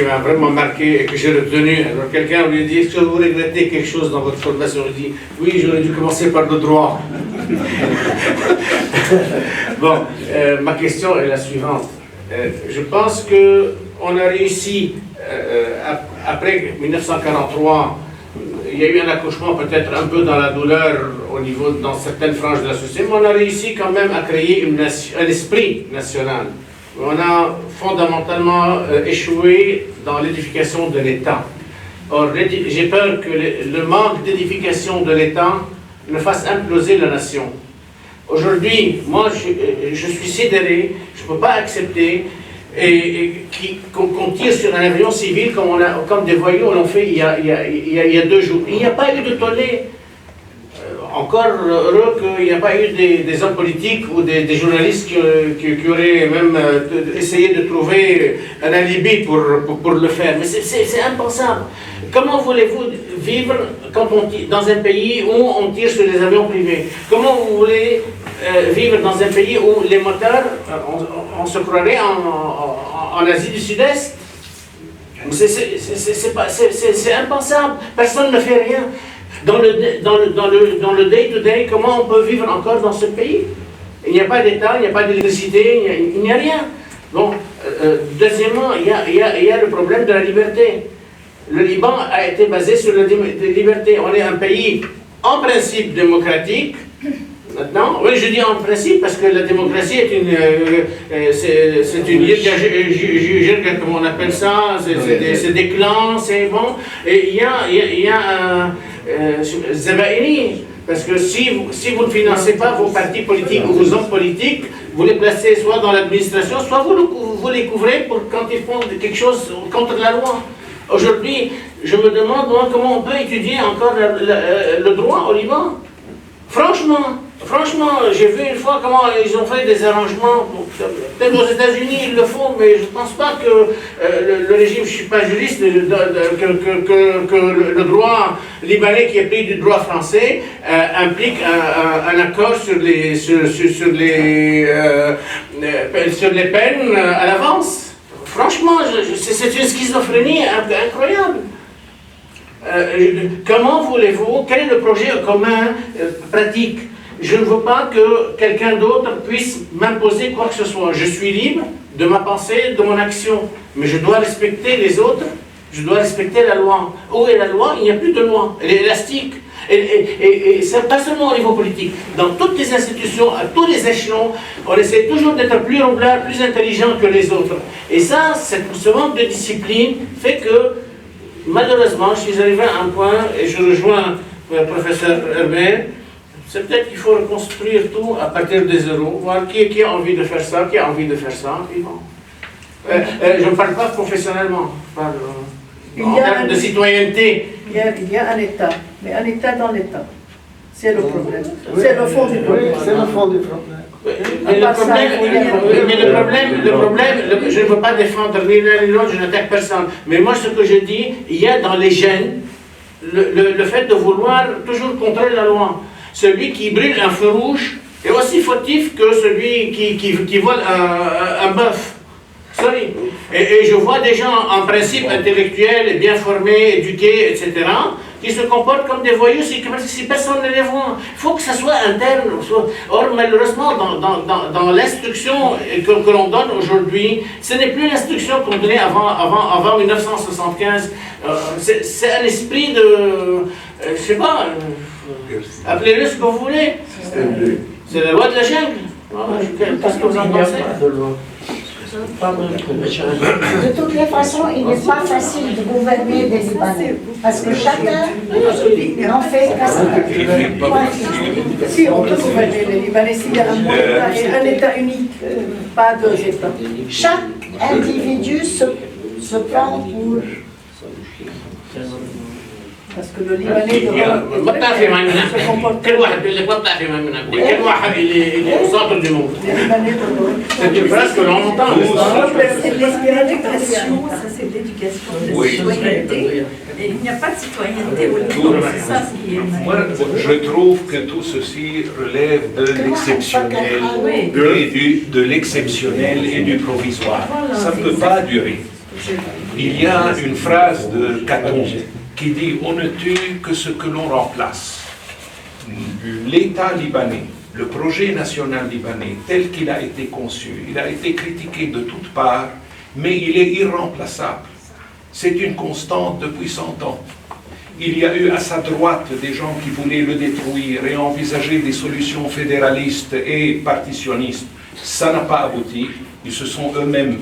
m'a vraiment marqué et que j'ai retenu. Alors quelqu'un lui dit, est-ce que vous regrettez quelque chose dans votre formation? Il dit, oui, j'aurais dû commencer par le droit. Bon, ma question est la suivante. Je pense qu'on a réussi, après 1943, il y a eu un accouchement peut-être un peu dans la douleur dans certaines franges de la société, mais on a réussi quand même à créer un esprit national. On a fondamentalement échoué dans l'édification de l'État. Or, j'ai peur que le manque d'édification de l'État ne fasse imploser la nation. Aujourd'hui, moi, je suis sidéré, je ne peux pas accepter qu'on tire sur un avion civil comme des voyous l'ont fait il y a 2 jours. Il n'y a pas eu de tollé. encore heureux qu'il n'y a pas eu des hommes politiques ou des journalistes qui auraient même essayé de trouver un alibi pour le faire. Mais c'est impensable. Comment voulez-vous vivre dans un pays où on tire sur les avions privés? Comment vous voulez vivre dans un pays où les moteurs, on se croirait en Asie du Sud-Est? C'est impensable. Personne ne fait rien. Dans le day-to-day, comment on peut vivre encore dans ce pays? Il n'y a pas d'État, il n'y a pas d'électricité, il n'y a rien. Bon, deuxièmement, il y a le problème de la liberté. Le Liban a été basé sur la liberté. On est un pays en principe démocratique. Maintenant, oui, je dis en principe parce que la démocratie est une comment on appelle ça, c'est des clans, c'est bon. Et il y a Zabaïni, parce que si vous ne financez pas vos partis politiques ou vos hommes politiques, vous les placez soit dans l'administration, soit vous les couvrez pour quand ils font quelque chose contre la loi. Aujourd'hui, je me demande moi, comment on peut étudier encore le droit au Liban. Franchement, j'ai vu une fois comment ils ont fait des arrangements. Peut-être aux États-Unis ils le font, mais je ne pense pas que le régime, je ne suis pas juriste, que le droit libanais qui est pris du droit français implique un accord sur les peines à l'avance. Franchement, c'est une schizophrénie incroyable. Comment voulez-vous, quel est le projet commun pratique? Je ne veux pas que quelqu'un d'autre puisse m'imposer quoi que ce soit. Je suis libre de ma pensée, de mon action, mais je dois respecter les autres, je dois respecter la loi. Où est la loi? Il n'y a plus de loi, elle est élastique. Et c'est pas seulement au niveau politique. Dans toutes les institutions, à tous les échelons, on essaie toujours d'être plus roublards, plus intelligent que les autres. Et ça, ce manque de discipline fait que, malheureusement, je suis arrivé à un point, et je rejoins le professeur Herbert, c'est peut-être qu'il faut reconstruire tout à partir des zéros, voir qui a envie de faire ça, qui a envie de faire ça, et bon. Je ne parle pas professionnellement, je parle en termes de citoyenneté. Il y a un État, mais un État dans l'État. C'est le problème. C'est le fond du problème. Oui, c'est le fond du problème. Mais le problème, je ne veux pas défendre ni l'un ni l'autre, je n'attaque personne. Mais moi, ce que je dis, il y a dans les gènes le fait de vouloir toujours contrer la loi. Celui qui brûle un feu rouge est aussi fautif que celui qui vole un bœuf. Sorry. Et je vois des gens en principe intellectuels, bien formés, éduqués, etc., qui se comportent comme des voyous si personne ne les voit. Il faut que ça soit interne. Or, malheureusement, dans l'instruction que l'on donne aujourd'hui, ce n'est plus l'instruction qu'on donnait avant 1975. C'est un esprit de... je ne sais pas, appelez-le ce que vous voulez. C'est la loi de la jungle. Qu'est-ce que vous en pensez? De toutes les façons, il n'est pas facile de gouverner des Libanais, parce que chacun n'en fait qu'à sa tête. Si on peut gouverner les Libanais, s'il y a un État unique, pas deux États. Chaque individu se prend pour... Parce que le Libanais se comporte. كل واحد بيقول لك ما بتعرفي من منك كل واحد اللي وساطه الجنوب c'est une phrase que l'on entend c'est l'éducation, ça c'est l'éducation de la citoyenneté et il n'y a pas de citoyenneté au Liban, c'est ça ce qui est moi je trouve que tout ceci relève de l'exceptionnel et de l'exceptionnel et du provisoire. Ça ne peut pas durer. Il y a une phrase de Caton qui dit « On ne tue que ce que l'on remplace ». L'État libanais, le projet national libanais, tel qu'il a été conçu, il a été critiqué de toutes parts, mais il est irremplaçable. C'est une constante depuis 100 ans. Il y a eu à sa droite des gens qui voulaient le détruire et envisager des solutions fédéralistes et partitionnistes. Ça n'a pas abouti, ils se sont eux-mêmes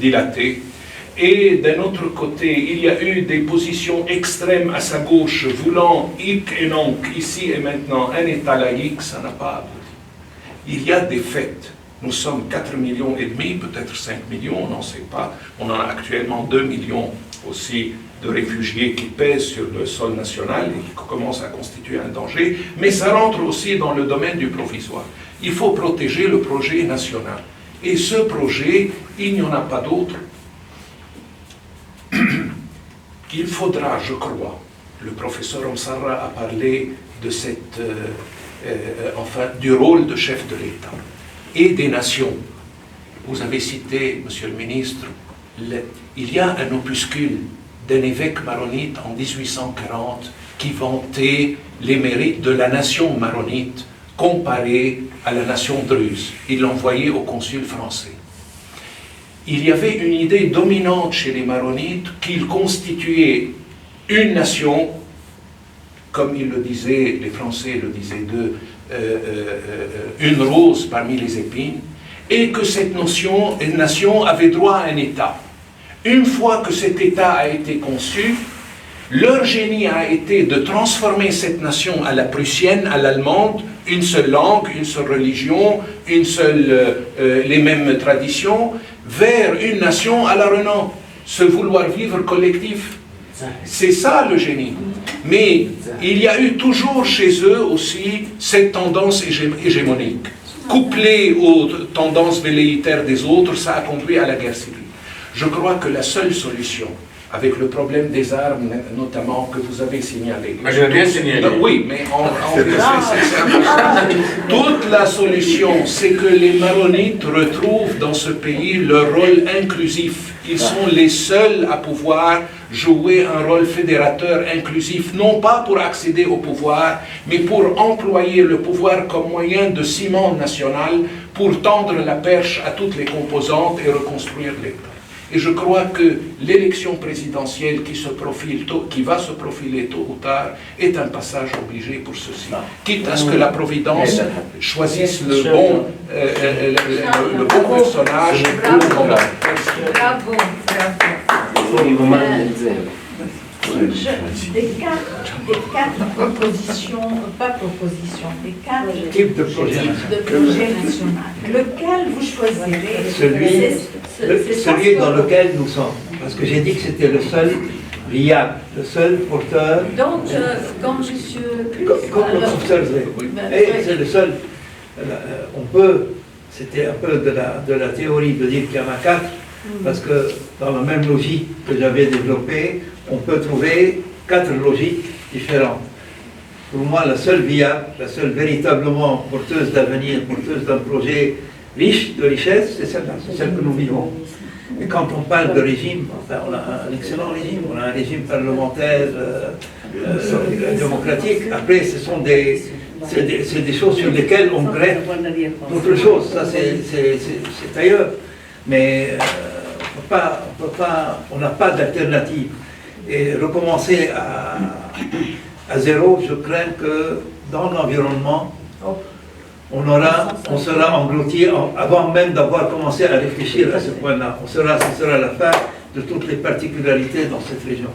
dilatés. Et d'un autre côté, il y a eu des positions extrêmes à sa gauche, voulant hic et nunc, ici et maintenant, un État laïque, ça n'a pas abouti. Il y a des faits. Nous sommes 4,5 millions, peut-être 5 millions, on n'en sait pas. On en a actuellement 2 millions aussi de réfugiés qui pèsent sur le sol national et qui commencent à constituer un danger, mais ça rentre aussi dans le domaine du provisoire. Il faut protéger le projet national. Et ce projet, il n'y en a pas d'autre. Il faudra, je crois, le professeur Msarra a parlé de du rôle de chef de l'État et des nations. Vous avez cité, Monsieur le ministre, il y a un opuscule d'un évêque maronite en 1840 qui vantait les mérites de la nation maronite comparée à la nation druze. Il l'envoyait au consul français. Il y avait une idée dominante chez les maronites qu'ils constituaient une nation, comme ils le disaient, les Français le disaient d'eux, une rose parmi les épines, et que cette nation avait droit à un État. Une fois que cet État a été conçu, leur génie a été de transformer cette nation à la prussienne, à l'allemande, une seule langue, une seule religion, les mêmes traditions, vers une nation à la Renan, ce vouloir vivre collectif. C'est ça le génie. Mais il y a eu toujours chez eux aussi cette tendance hégémonique. Couplée aux tendances velléitaires des autres, ça a conduit à la guerre civile. Je crois que la seule solution, avec le problème des armes notamment que vous avez signalé. Je l'ai bien signalé. Oui, mais c'est important. Toute la solution, c'est que les maronites retrouvent dans ce pays leur rôle inclusif. Ils sont les seuls à pouvoir jouer un rôle fédérateur inclusif, non pas pour accéder au pouvoir, mais pour employer le pouvoir comme moyen de ciment national pour tendre la perche à toutes les composantes et reconstruire l'État. Et je crois que l'élection présidentielle qui va se profiler tôt ou tard est un passage obligé pour ceci. Quitte à ce que la Providence choisisse le bon personnage. Bravo, des quatre propositions, pas propositions, des quatre types de projets national. Lequel vous choisirez? Celui dans lequel nous sommes. Parce que j'ai dit que c'était le seul viable, le seul porteur. Donc, comme monsieur... Comme le professeur Zé. C'est le seul. On peut, c'était un peu de la théorie de dire qu'il y en a quatre, parce que dans la même logique que j'avais développée, on peut trouver quatre logiques différentes. Pour moi, la seule viable, la seule véritablement porteuse d'avenir, porteuse d'un projet riche de richesse, c'est celle-là, c'est celle que nous vivons. Et quand on parle de régime, enfin, on a un excellent régime, on a un régime parlementaire démocratique. Après, ce sont des choses sur lesquelles on greffe d'autres choses. Ça, c'est ailleurs. Mais on n'a pas d'alternative. Et recommencer à zéro, je crains que dans l'environnement, on sera englouti avant même d'avoir commencé à réfléchir à ce point-là. Ce sera la fin de toutes les particularités dans cette région.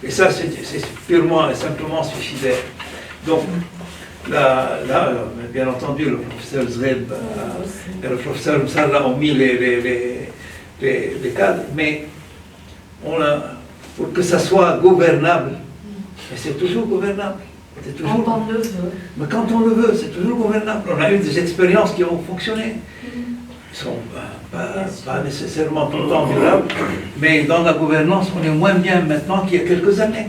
Et ça, c'est purement et simplement suicidaire. Donc, là, bien entendu, le professeur Zreb et le professeur Msarra ont mis les cadres, mais pour que ça soit gouvernable, et c'est toujours gouvernable. Quand on le veut. Mais quand on le veut, c'est toujours gouvernable. On a eu des expériences qui ont fonctionné. Ils sont pas nécessairement tout le temps durables, mais dans la gouvernance, on est moins bien maintenant qu'il y a quelques années.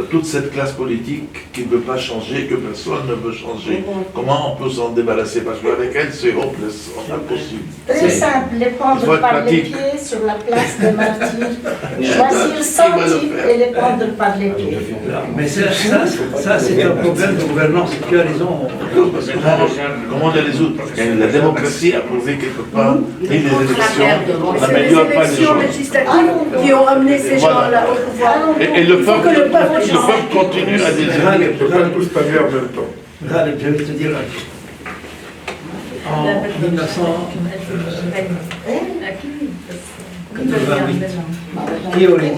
Toute cette classe politique qui ne veut pas changer, que personne ne veut changer, comment on peut s'en débarrasser? Parce qu'avec elle, c'est hopeless, impossible. Très simple, les prendre par les pieds sur la place des martyrs. Choisir 100 types et les prendre par les pieds. Mais ça c'est un problème de gouvernance. Tu as raison. Comment les résoudre? La démocratie a prouvé quelque part, et les élections n'améliorent pas les choses. législatives qui ont amené ces gens-là au pouvoir. Et le peuple continue à désirer. On ne pousse pas bien en même temps. Je vais te dire un truc. En 1988, qui aurait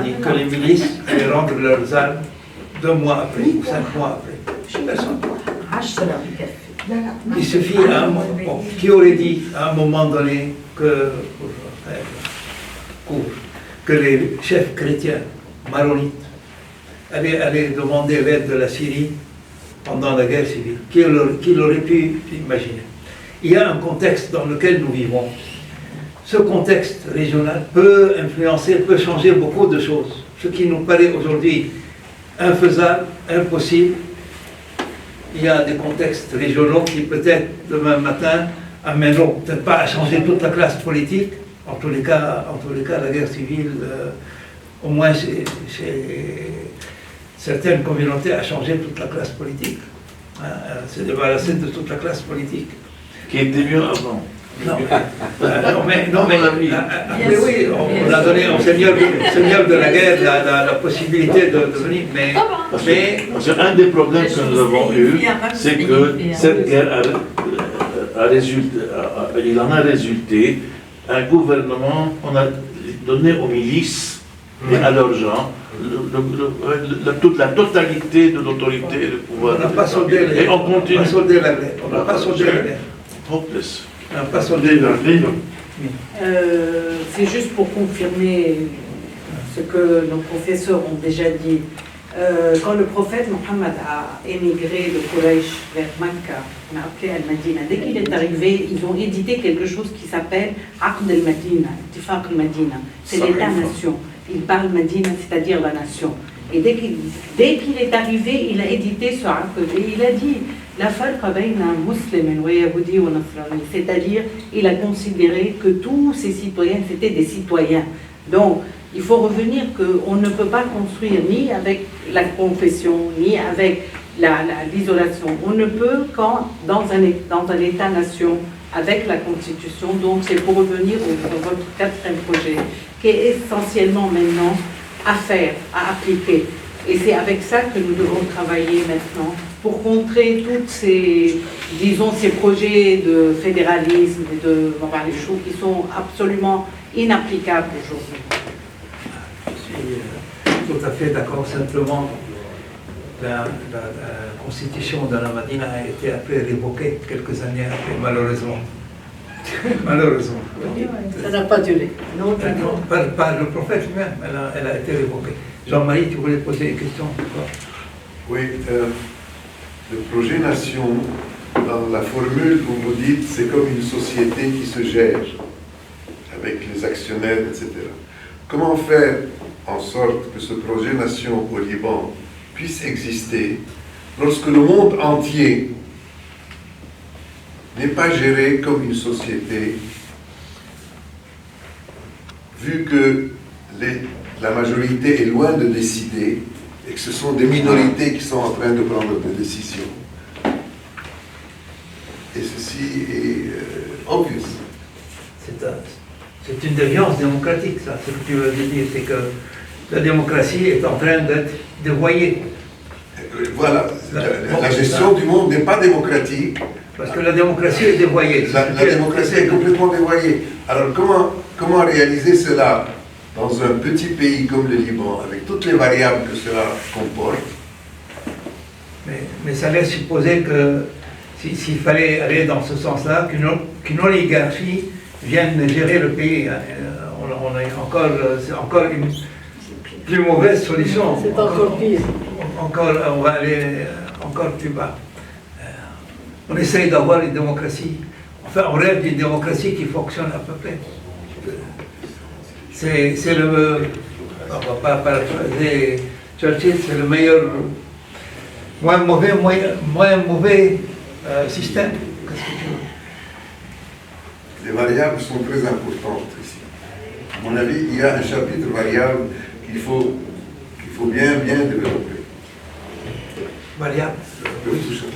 dit que les milices allaient rendre leurs armes 2 mois après ou 5 mois après? Personne. Il suffit à un moment. Qui aurait dit à un moment donné que, pour faire court, que les chefs chrétiens maronites allaient demander l'aide de la Syrie pendant la guerre civile. Qui l'aurait pu imaginer? Il y a un contexte dans lequel nous vivons. Ce contexte régional peut influencer, peut changer beaucoup de choses. Ce qui nous paraît aujourd'hui infaisable, impossible, il y a des contextes régionaux qui peut-être demain matin amèneront peut-être pas à changer toute la classe politique. En tous les cas, la guerre civile, au moins chez certaines communautés, a changé toute la classe politique. C'est débarrassé de toute la classe politique. Qui était mieux avant. Non, mais oui, on a donné au Seigneur de la guerre la possibilité de venir, mais Parce qu'un des problèmes que nous avons eu, c'est que cette guerre il en a résulté un gouvernement, on a donné aux milices et à leurs gens toute la totalité de l'autorité et du pouvoir. On n'a pas soldé la guerre. Et on continue. On n'a pas soldé la guerre. On n'a pas soldé la guerre. Hopeless. On n'a pas soldé la guerre. C'est juste pour confirmer ce que nos professeurs ont déjà dit. Quand le prophète Mohammed a émigré de Quraysh vers Mecca, on a appelé Al-Madina, dès qu'il est arrivé, ils ont édité quelque chose qui s'appelle Aqd al-Madina, Ittifaq al-Madina. C'est l'État-nation. Il parle Madina, c'est-à-dire la nation. Et dès qu'il est arrivé, il a édité ce Aqd et il a dit la farqa bayna muslimin wa yahudi wa nasrani, c'est-à-dire il a considéré que tous ces citoyens c'était des citoyens. Donc il faut revenir qu'on ne peut pas construire ni avec la confession, ni avec l'isolation. On ne peut qu'en dans un État-nation avec la Constitution. Donc c'est pour revenir à votre quatrième projet, qui est essentiellement maintenant à faire, à appliquer. Et c'est avec ça que nous devons travailler maintenant, pour contrer toutes ces, disons, ces projets de fédéralisme et de les choses qui sont absolument inapplicables aujourd'hui. Je suis tout à fait d'accord. Simplement, la constitution de la Madina a été après révoquée quelques années après, malheureusement. Malheureusement. Ça n'a pas duré. Non, par le prophète lui-même, elle a été révoquée. Jean-Marie, tu voulais poser une question? Oui, le projet Nation, dans la formule, vous vous dites, c'est comme une société qui se gère, avec les actionnaires, etc. Comment faire en sorte que ce projet Nation au Liban puisse exister lorsque le monde entier n'est pas géré comme une société, vu que la majorité est loin de décider et que ce sont des minorités qui sont en train de prendre des décisions. Et ceci est obvious. C'est une déviance démocratique, ça. Ce que tu veux dire, c'est que la démocratie est en train d'être dévoyée. Voilà, la gestion du monde n'est pas démocratique. Parce que la démocratie est dévoyée. La démocratie est complètement dévoyée. Alors comment réaliser cela dans un petit pays comme le Liban, avec toutes les variables que cela comporte? Mais ça laisse supposer que s'il fallait aller dans ce sens-là, qu'une oligarchie vienne gérer le pays. C'est encore une plus mauvaise solution. C'est encore pire. On va aller encore plus bas. On essaye d'avoir une démocratie. Enfin, on rêve d'une démocratie qui fonctionne à peu près. C'est le... On ne va pas paraphraser Churchill, c'est le meilleur... moins mauvais système. Qu'est-ce que tu veux? Les variables sont très importantes ici. À mon avis, il y a un chapitre variable qu'il faut bien développer. Variable? Oui, tout ça.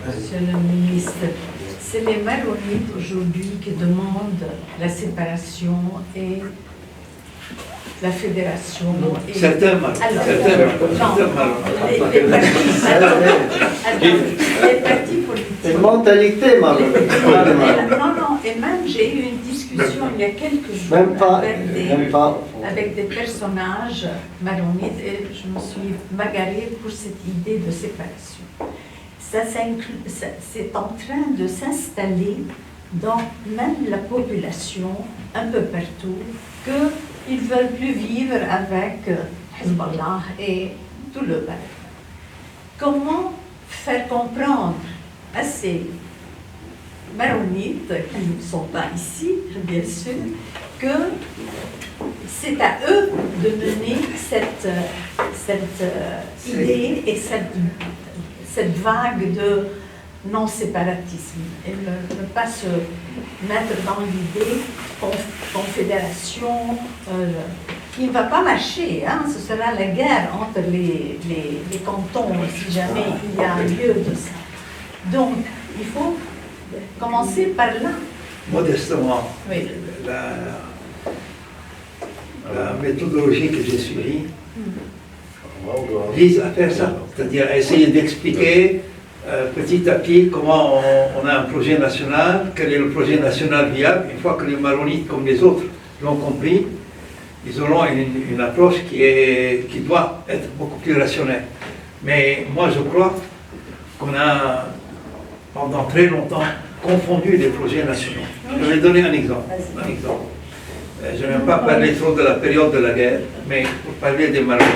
Monsieur le ministre, c'est les maronites aujourd'hui qui demandent la séparation et la fédération. Certains maronites. Les partis politiques. C'est une mentalité maronite. Non, et même j'ai eu une discussion il y a quelques jours avec des personnages maronites et je me suis bagarrée pour cette idée de séparation. C'est en train de s'installer dans même la population, un peu partout, ils ne veulent plus vivre avec Hezbollah et tout le balad. Comment faire comprendre à ces maronites qui ne sont pas ici, bien sûr, que c'est à eux de mener cette idée et cette vague de non-séparatisme et ne pas se mettre dans l'idée confédération qui ne va pas marcher. Hein, ce sera la guerre entre les cantons si jamais il y a un lieu de ça. Donc, il faut commencer par là. Modestement, Oui. La méthodologie que j'ai suivie vise à faire ça, c'est-à-dire à essayer d'expliquer petit à petit comment on a un projet national, quel est le projet national viable. Une fois que les maronites comme les autres l'ont compris, ils auront une approche qui doit être beaucoup plus rationnelle. Mais moi je crois qu'on a pendant très longtemps confondu les projets nationaux. Je vais donner un exemple. Je n'aime pas parler trop de la période de la guerre, mais pour parler des maronites.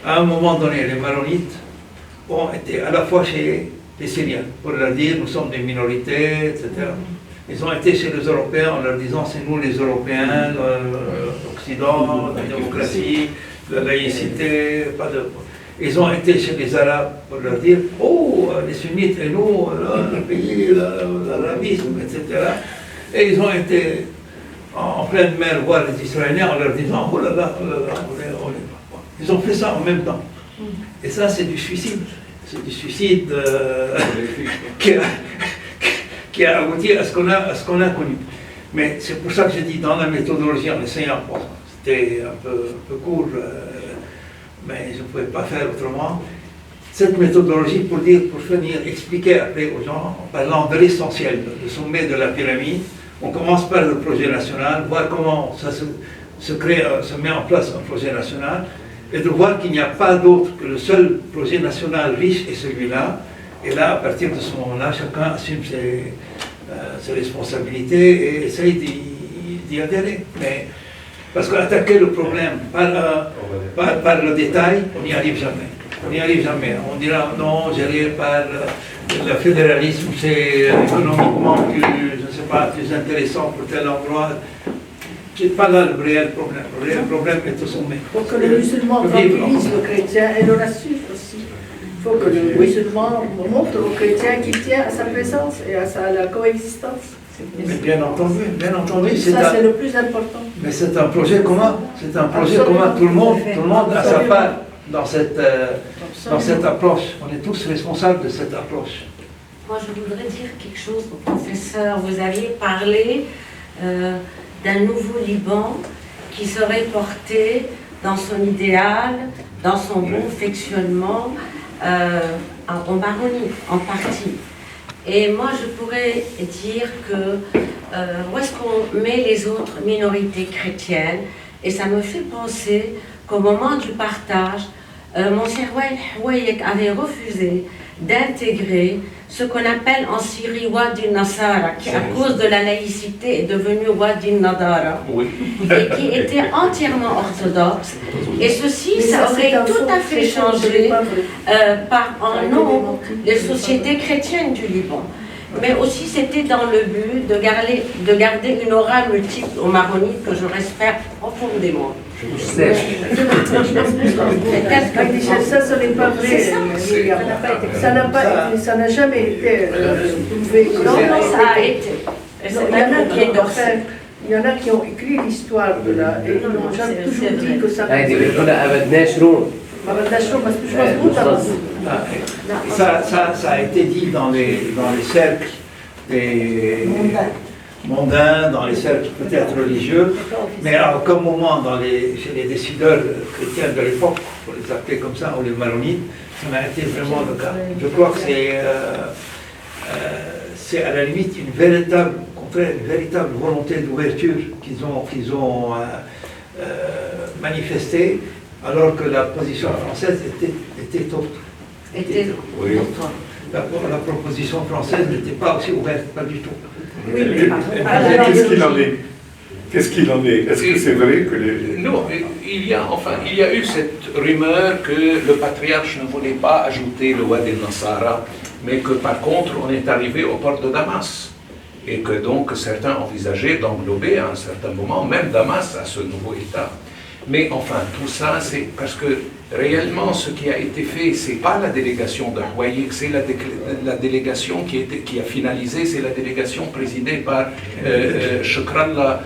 À un moment donné, les maronites ont été à la fois chez les Syriens, pour leur dire nous sommes des minorités, etc. Ils ont été chez les Européens en leur disant c'est nous les Européens, l'Occident, la démocratie, la laïcité, pas de... Ils ont été chez les Arabes pour leur dire oh, les sunnites et nous, le pays, l'arabisme, etc. Et ils ont été en pleine mer voir les Israéliens en leur disant oh là là, ils ont fait ça en même temps. Et ça, c'est du suicide. C'est du suicide qui a abouti à ce qu'on a connu. Mais c'est pour ça que j'ai dit dans la méthodologie, en essayant, bon, c'était un peu court, mais je ne pouvais pas faire autrement. Cette méthodologie pour venir expliquer après aux gens, en parlant de l'essentiel, le sommet de la pyramide, on commence par le projet national, voir comment ça se met en place un projet national, et de voir qu'il n'y a pas d'autre que le seul projet national riche est celui-là. Et là, à partir de ce moment-là, chacun assume ses responsabilités et essaye d'y adhérer. Mais, parce qu'attaquer le problème par le détail, on n'y arrive jamais. On n'y arrive jamais. On dira non, géré par le fédéralisme, c'est économiquement plus, je ne sais pas, plus intéressant pour tel endroit. C'est pas là le réel problème. Le réel problème est au sommet. Il faut que les musulmans tranquillisent le chrétien et le rassure aussi. Il faut que le musulman montre au chrétien qu'il tient à sa présence et à la coexistence. Mais bien entendu. Ça, c'est le plus important. Mais c'est un projet commun. C'est un projet commun. Tout le monde a sa part dans cette approche. On est tous responsables de cette approche. Moi, je voudrais dire quelque chose au professeur. Vous aviez parlé d'un nouveau Liban qui serait porté dans son idéal, dans son bon fonctionnement, en Maronie, en partie. Et moi, je pourrais dire que où est-ce qu'on met les autres minorités chrétiennes? Et ça me fait penser qu'au moment du partage, Monsieur Houayek avait refusé d'intégrer ce qu'on appelle en Syrie Wadi Nasara, qui à cause de la laïcité est devenu Wadi Nadara, et qui était entièrement orthodoxe. Et ceci, ça aurait tout à fait changé en nom des sociétés chrétiennes du Liban. Mais aussi, c'était dans le but de garder une aura multiple aux maronites que je respecte profondément. Ça, ce n'est pas vrai. Ça n'a jamais été prouvé. Non, ça a été. Il y en a qui ont écrit l'histoire de là et ils n'ont jamais toujours dit que ça. Ça a été dit dans les cercles des mondains, dans les cercles peut-être religieux, mais à aucun moment chez les décideurs chrétiens de l'époque, pour les appeler comme ça, ou les maronites, ça n'a été vraiment le cas. Je crois que c'est à la limite une véritable volonté d'ouverture qu'ils ont manifestée, alors que la position française était autre. La proposition française n'était pas aussi ouverte, pas du tout. Qu'est-ce qu'il en est? Qu'est-ce qu'il en est? Est-ce que c'est vrai que les... Non, il y a eu cette rumeur que le patriarche ne voulait pas ajouter le Wadi al-Nassara, mais que par contre on est arrivé au port de Damas. Et que donc certains envisageaient d'englober à un certain moment même Damas à ce nouveau État. Mais enfin, tout ça, c'est parce que réellement, ce qui a été fait, c'est pas la délégation de Houayik, c'est la délégation qui a finalisé, c'est la délégation présidée par Shukrallah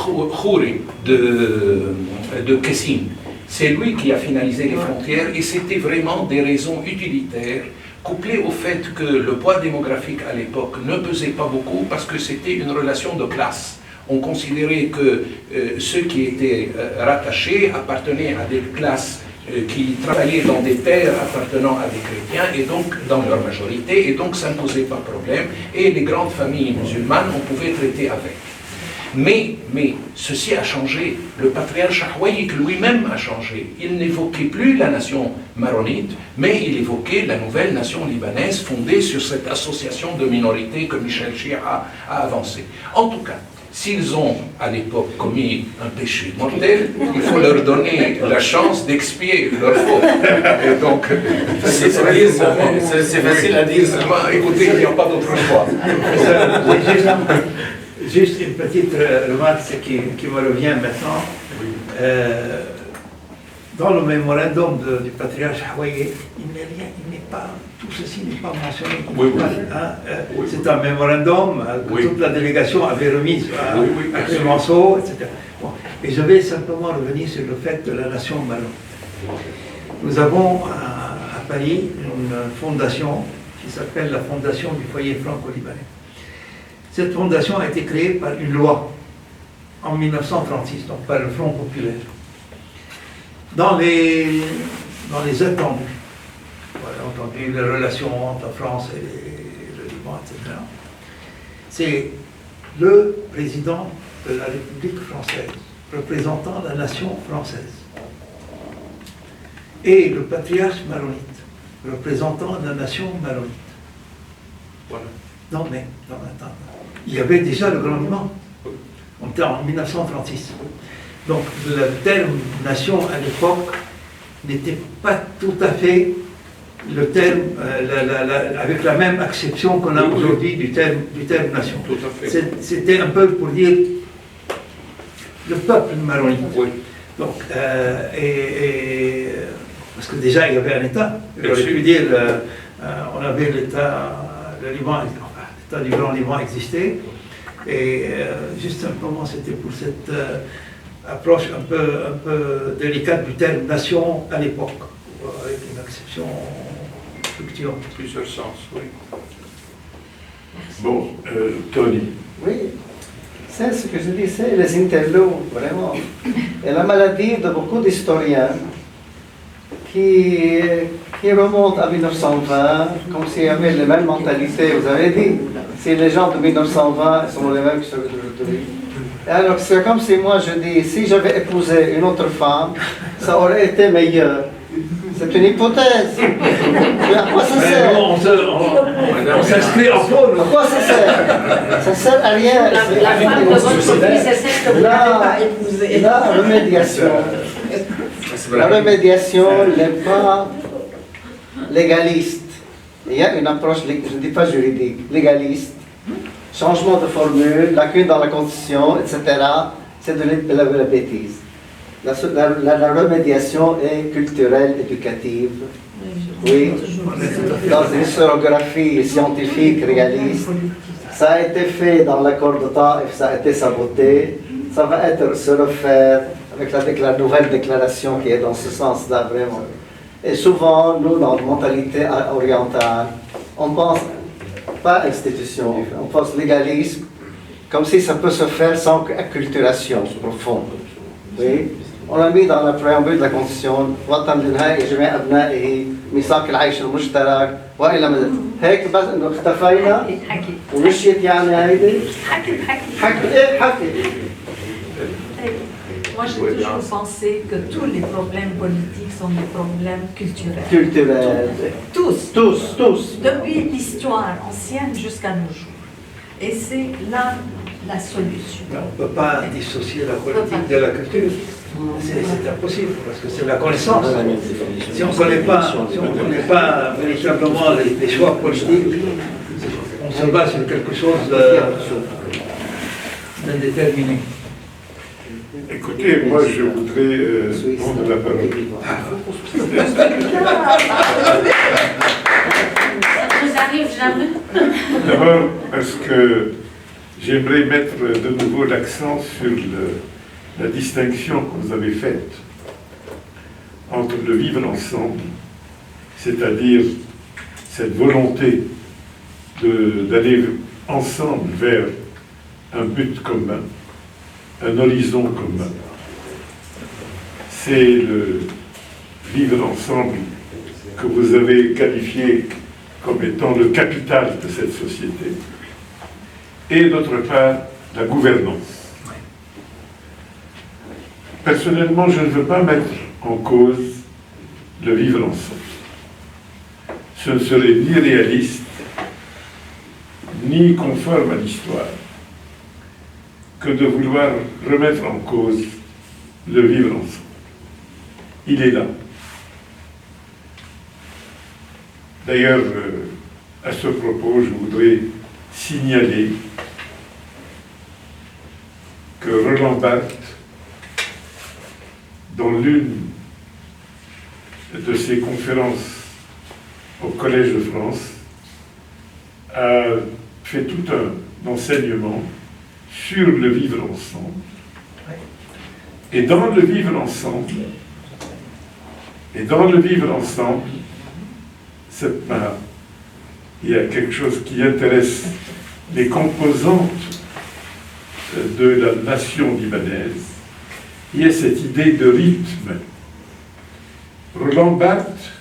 Khouri de Kessim. C'est lui qui a finalisé les frontières et c'était vraiment des raisons utilitaires, couplées au fait que le poids démographique à l'époque ne pesait pas beaucoup parce que c'était une relation de classe. On considérait que ceux qui étaient rattachés appartenaient à des classes qui travaillaient dans des terres appartenant à des chrétiens, et donc dans leur majorité, et donc ça ne posait pas de problème, et les grandes familles musulmanes, on pouvait traiter avec. Mais ceci a changé. Le patriarche Houayik lui-même a changé. Il n'évoquait plus la nation maronite, mais il évoquait la nouvelle nation libanaise fondée sur cette association de minorités que Michel Chia a avancée. En tout cas, s'ils ont à l'époque commis un péché mortel, il faut leur donner la chance d'expier leur faute. Et donc, c'est facile à dire. Écoutez, il n'y a pas d'autre choix. Juste une petite remarque qui me revient maintenant. Dans le mémorandum du patriarche Houayik, tout ceci n'est pas mentionné. C'est un mémorandum que toute la délégation avait remis à Clémenceau, etc. Bon. Et je vais simplement revenir sur le fait de la nation maronite. Nous avons à Paris une fondation qui s'appelle la Fondation du foyer franco-libanais. Cette fondation a été créée par une loi en 1936, donc par le Front populaire. Dans les attendus, on a entendu les relations entre la France et le Liban, etc. C'est le président de la République française, représentant la nation française, et le patriarche maronite, représentant la nation maronite. Voilà. Non, attends. Il y avait déjà le Grand Liban. On était en 1936. Donc le terme nation à l'époque n'était pas tout à fait le terme, avec la même acception qu'on a aujourd'hui du terme nation. C'était un peu pour dire le peuple maronite. Donc, parce que déjà il y avait un État. J'aurais pu dire, on avait l'État, le Liban, l'État du Grand Liban existait. Et juste simplement, c'était pour cette approche un peu délicate du terme nation à l'époque, avec une acception fluctuante. Plusieurs sens, oui. Bon, Tony. Oui, c'est ce que je dis, c'est les interlos, vraiment. Et la maladie de beaucoup d'historiens qui remontent à 1920, comme s'il y avait les mêmes mentalités, vous avez dit. Si les gens de 1920 sont les mêmes que ceux d'aujourd'hui. Alors c'est comme si moi je dis, si j'avais épousé une autre femme, ça aurait été meilleur. C'est une hypothèse. Mais à quoi ça sert? On s'inscrit en faune. À quoi ça sert? Ça sert à rien. La femme de votre vie, c'est celle que vous n'avez pas épousée. La remédiation n'est pas légaliste. Il y a une approche, je ne dis pas juridique, légaliste, changement de formule, lacune dans la Constitution, etc. C'est de la bêtise. La remédiation est culturelle, éducative. Oui, dans une historiographie scientifique, réaliste. Ça a été fait dans l'accord d'État et ça a été saboté. Ça va se refaire avec la nouvelle déclaration qui est dans ce sens-là, vraiment. Et souvent, nous, dans la mentalité orientale, on pense pas institution, on pense légalisme, comme si ça peut se faire sans acculturation profonde. Oui? On l'a mis dans le préambule de la Constitution, وطن للنهاية جميع أبنائه ميثاق العيش المشترك وإلى مدى هيك بس إنه اختفينا ومشيت يعني هيدي حكي. Moi, j'ai toujours pensé que tous les problèmes politiques sont des problèmes culturels. Culturels. Tous. Depuis l'histoire ancienne jusqu'à nos jours. Et c'est là la solution. On ne peut pas dissocier la politique de la culture. C'est impossible, parce que c'est la connaissance. Si on ne connaît pas véritablement les choix politiques, on se base sur quelque chose d'indéterminé. Écoutez, moi je voudrais prendre la parole. Ça vous arrive jamais? D'abord parce que j'aimerais mettre de nouveau l'accent sur la distinction que vous avez faite entre le vivre ensemble, c'est-à-dire cette volonté d'aller ensemble vers un but commun, un horizon commun. C'est le vivre ensemble que vous avez qualifié comme étant le capital de cette société. Et d'autre part, la gouvernance. Personnellement, je ne veux pas mettre en cause le vivre ensemble. Ce ne serait ni réaliste, ni conforme à l'histoire que de vouloir remettre en cause le vivre ensemble. Il est là. D'ailleurs, à ce propos, je voudrais signaler que Roland Barthes, dans l'une de ses conférences au Collège de France, a fait tout un enseignement sur le vivre ensemble. Et dans le vivre ensemble, il y a quelque chose qui intéresse les composantes de la nation libanaise. Il y a cette idée de rythme. Roland Barthes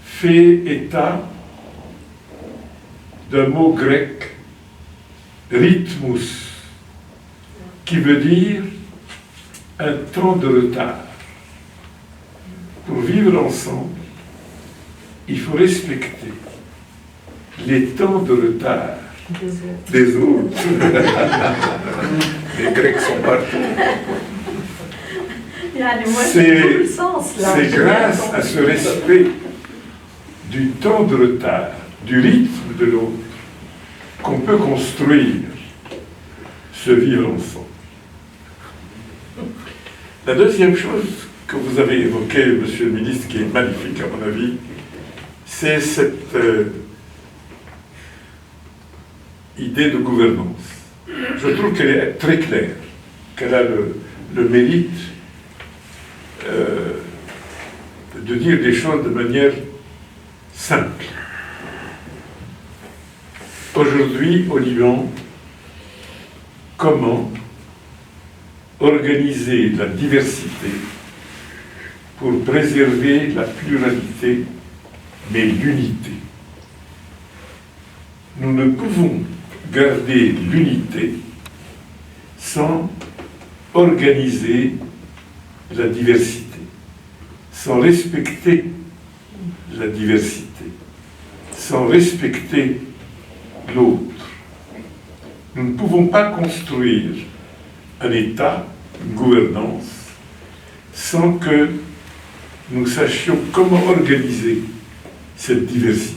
fait état d'un mot grec, rhythmus, qui veut dire un temps de retard. Pour vivre ensemble, il faut respecter les temps de retard des autres. Les Grecs sont partout. C'est grâce à ce respect du temps de retard, du rythme de l'autre, qu'on peut construire ce vivre ensemble. La deuxième chose que vous avez évoquée, Monsieur le ministre, qui est magnifique à mon avis, c'est cette idée de gouvernance. Je trouve qu'elle est très claire, qu'elle a le mérite de dire des choses de manière simple. Aujourd'hui, au Liban, comment organiser la diversité pour préserver la pluralité, mais l'unité. Nous ne pouvons garder l'unité sans organiser la diversité, sans respecter la diversité, sans respecter l'autre. Nous ne pouvons pas construire un État, une gouvernance, sans que nous sachions comment organiser cette diversité.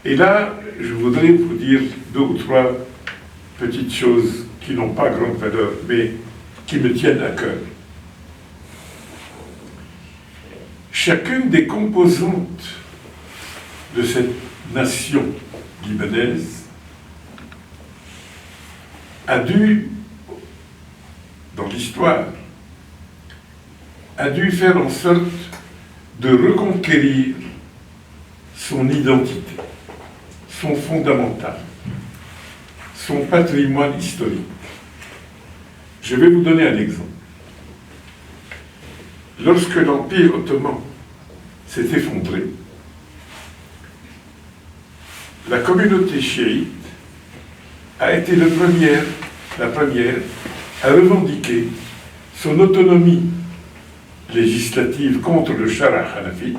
Et là, je voudrais vous dire 2 ou 3 petites choses qui n'ont pas grande valeur, mais qui me tiennent à cœur. Chacune des composantes de cette nation libanaise a dû, dans l'histoire, a dû faire en sorte de reconquérir son identité, son fondamental, son patrimoine historique. Je vais vous donner un exemple. Lorsque l'Empire ottoman s'est effondré, la communauté chiite a été la première à revendiquer son autonomie législative contre le Shara hanafite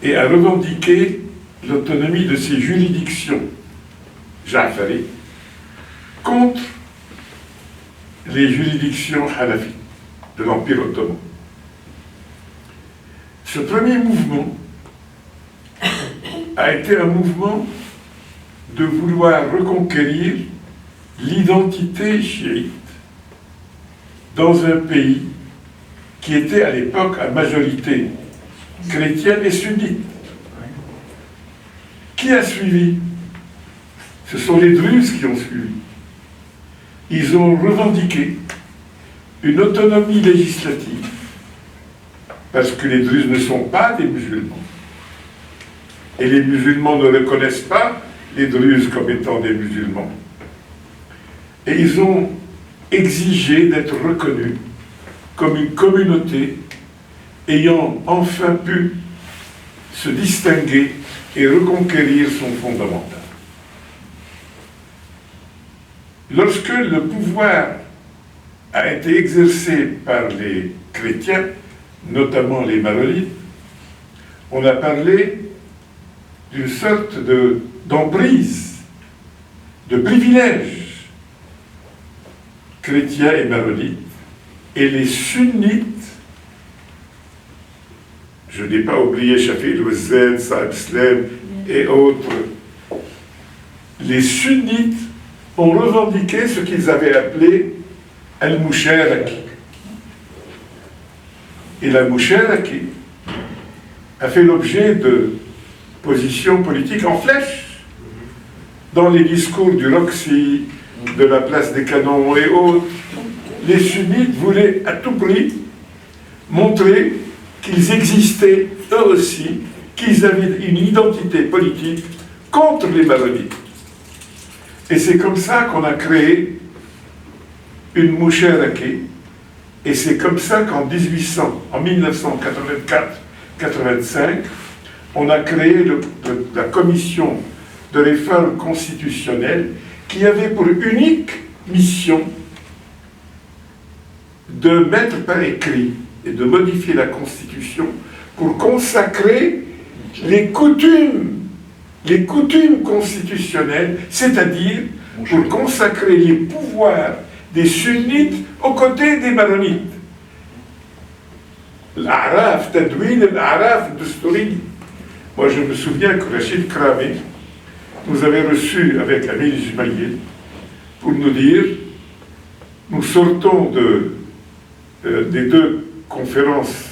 et à revendiquer l'autonomie de ses juridictions Ja'fari, contre les juridictions hanafites de l'Empire ottoman. Ce premier mouvement a été un mouvement de vouloir reconquérir l'identité chiite dans un pays qui était à l'époque à majorité chrétienne et sunnite. Qui a suivi? Ce sont les Druzes qui ont suivi. Ils ont revendiqué une autonomie législative, parce que les Druzes ne sont pas des musulmans. Et les musulmans ne reconnaissent pas les Druzes comme étant des musulmans. Et ils ont exigé d'être reconnus comme une communauté ayant enfin pu se distinguer et reconquérir son fondamental. Lorsque le pouvoir a été exercé par les chrétiens, notamment les maronites, on a parlé d'une sorte d'emprise, de privilège chrétiens et maronites, et les sunnites, je n'ai pas oublié Shafi al-Wazzan, Saad Islam et autres, les sunnites ont revendiqué ce qu'ils avaient appelé al-Musharaki. Et la Musharaki a fait l'objet de positions politiques en flèche dans les discours du Roxy, de la place des Canons et autres. Les sunnites voulaient à tout prix montrer qu'ils existaient eux aussi, qu'ils avaient une identité politique contre les maronites. Et c'est comme ça qu'on a créé une Musharaki, et c'est comme ça qu'en 1984-85, on a créé la commission de réforme constitutionnelle qui avait pour unique mission de mettre par écrit et de modifier la Constitution pour consacrer les coutumes constitutionnelles, c'est-à-dire pour consacrer les pouvoirs des sunnites aux côtés des maronites. L'Araf, Tadwin, l'Araf, Dusturi. Moi, je me souviens que Rachid Krami nous avait reçus avec Amir Jumaïl pour nous dire, nous sortons des deux conférences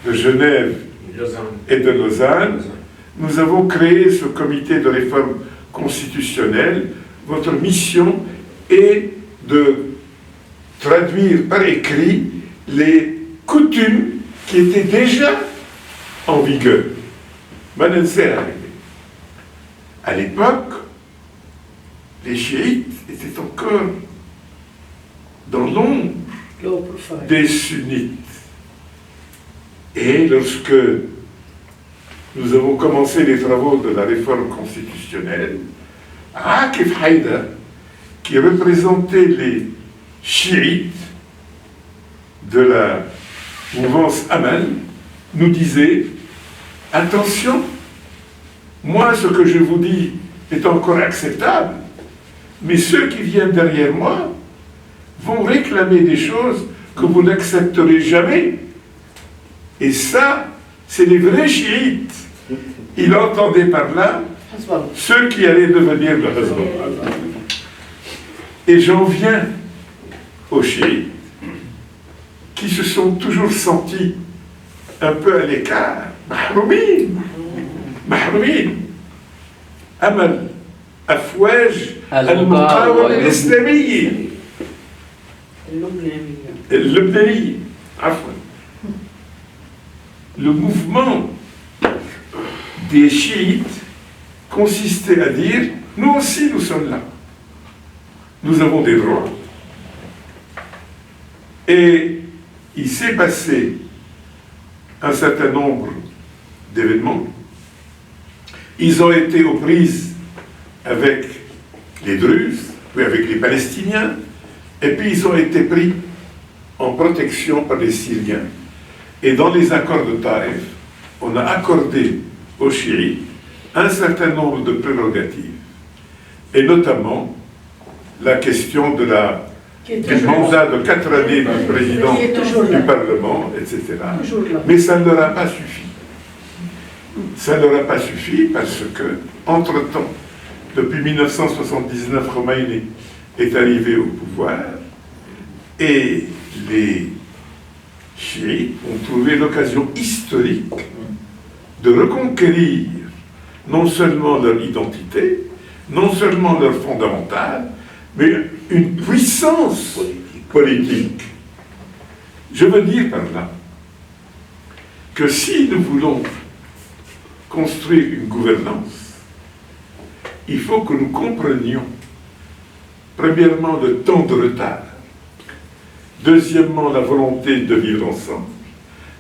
de Genève et de Lausanne, nous avons créé ce comité de réforme constitutionnelle. Votre mission est de traduire par écrit les coutumes qui étaient déjà en vigueur. À l'époque, les chiites étaient encore dans l'ombre des sunnites. Et lorsque nous avons commencé les travaux de la réforme constitutionnelle, Akif Haïdar, qui représentait les chiites de la mouvance Amal, nous disait: attention, moi ce que je vous dis est encore acceptable, mais ceux qui viennent derrière moi vont réclamer des choses que vous n'accepterez jamais. Et ça, c'est les vrais chiites. Il entendait par là ceux qui allaient devenir le Hezbollah. Et j'en viens aux chiites qui se sont toujours sentis un peu à l'écart. Mahroumin. Amal. Afouaj al-Muqawama al-Islamiyya. Al-Lubnani. Le mouvement des chiites consistait à dire: nous aussi nous sommes là, nous avons des droits. Et il s'est passé un certain nombre d'événements. Ils ont été aux prises avec les Druzes, puis avec les Palestiniens, et puis ils ont été pris en protection par les Syriens. Et dans les accords de Taïf, on a accordé aux chiites un certain nombre de prérogatives. et notamment la question du mandat de 4 années du président du Parlement, etc. Mais ça ne leur a pas suffi. Ça ne leur a pas suffi parce que, entre-temps, depuis 1979, Khomeini est arrivé au pouvoir et les chiites ont trouvé l'occasion historique de reconquérir non seulement leur identité, non seulement leur fondamentale, mais une puissance politique. Je veux dire par là que si nous voulons construire une gouvernance, il faut que nous comprenions, premièrement, le temps de retard, deuxièmement, la volonté de vivre ensemble,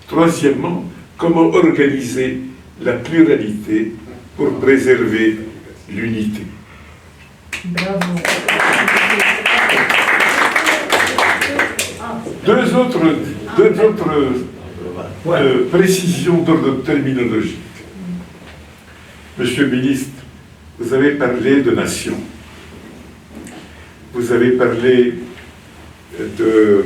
troisièmement, comment organiser la pluralité pour préserver l'unité. Bravo. Deux autres précisions d'ordre terminologique. Monsieur le ministre, vous avez parlé de nation. Vous avez parlé de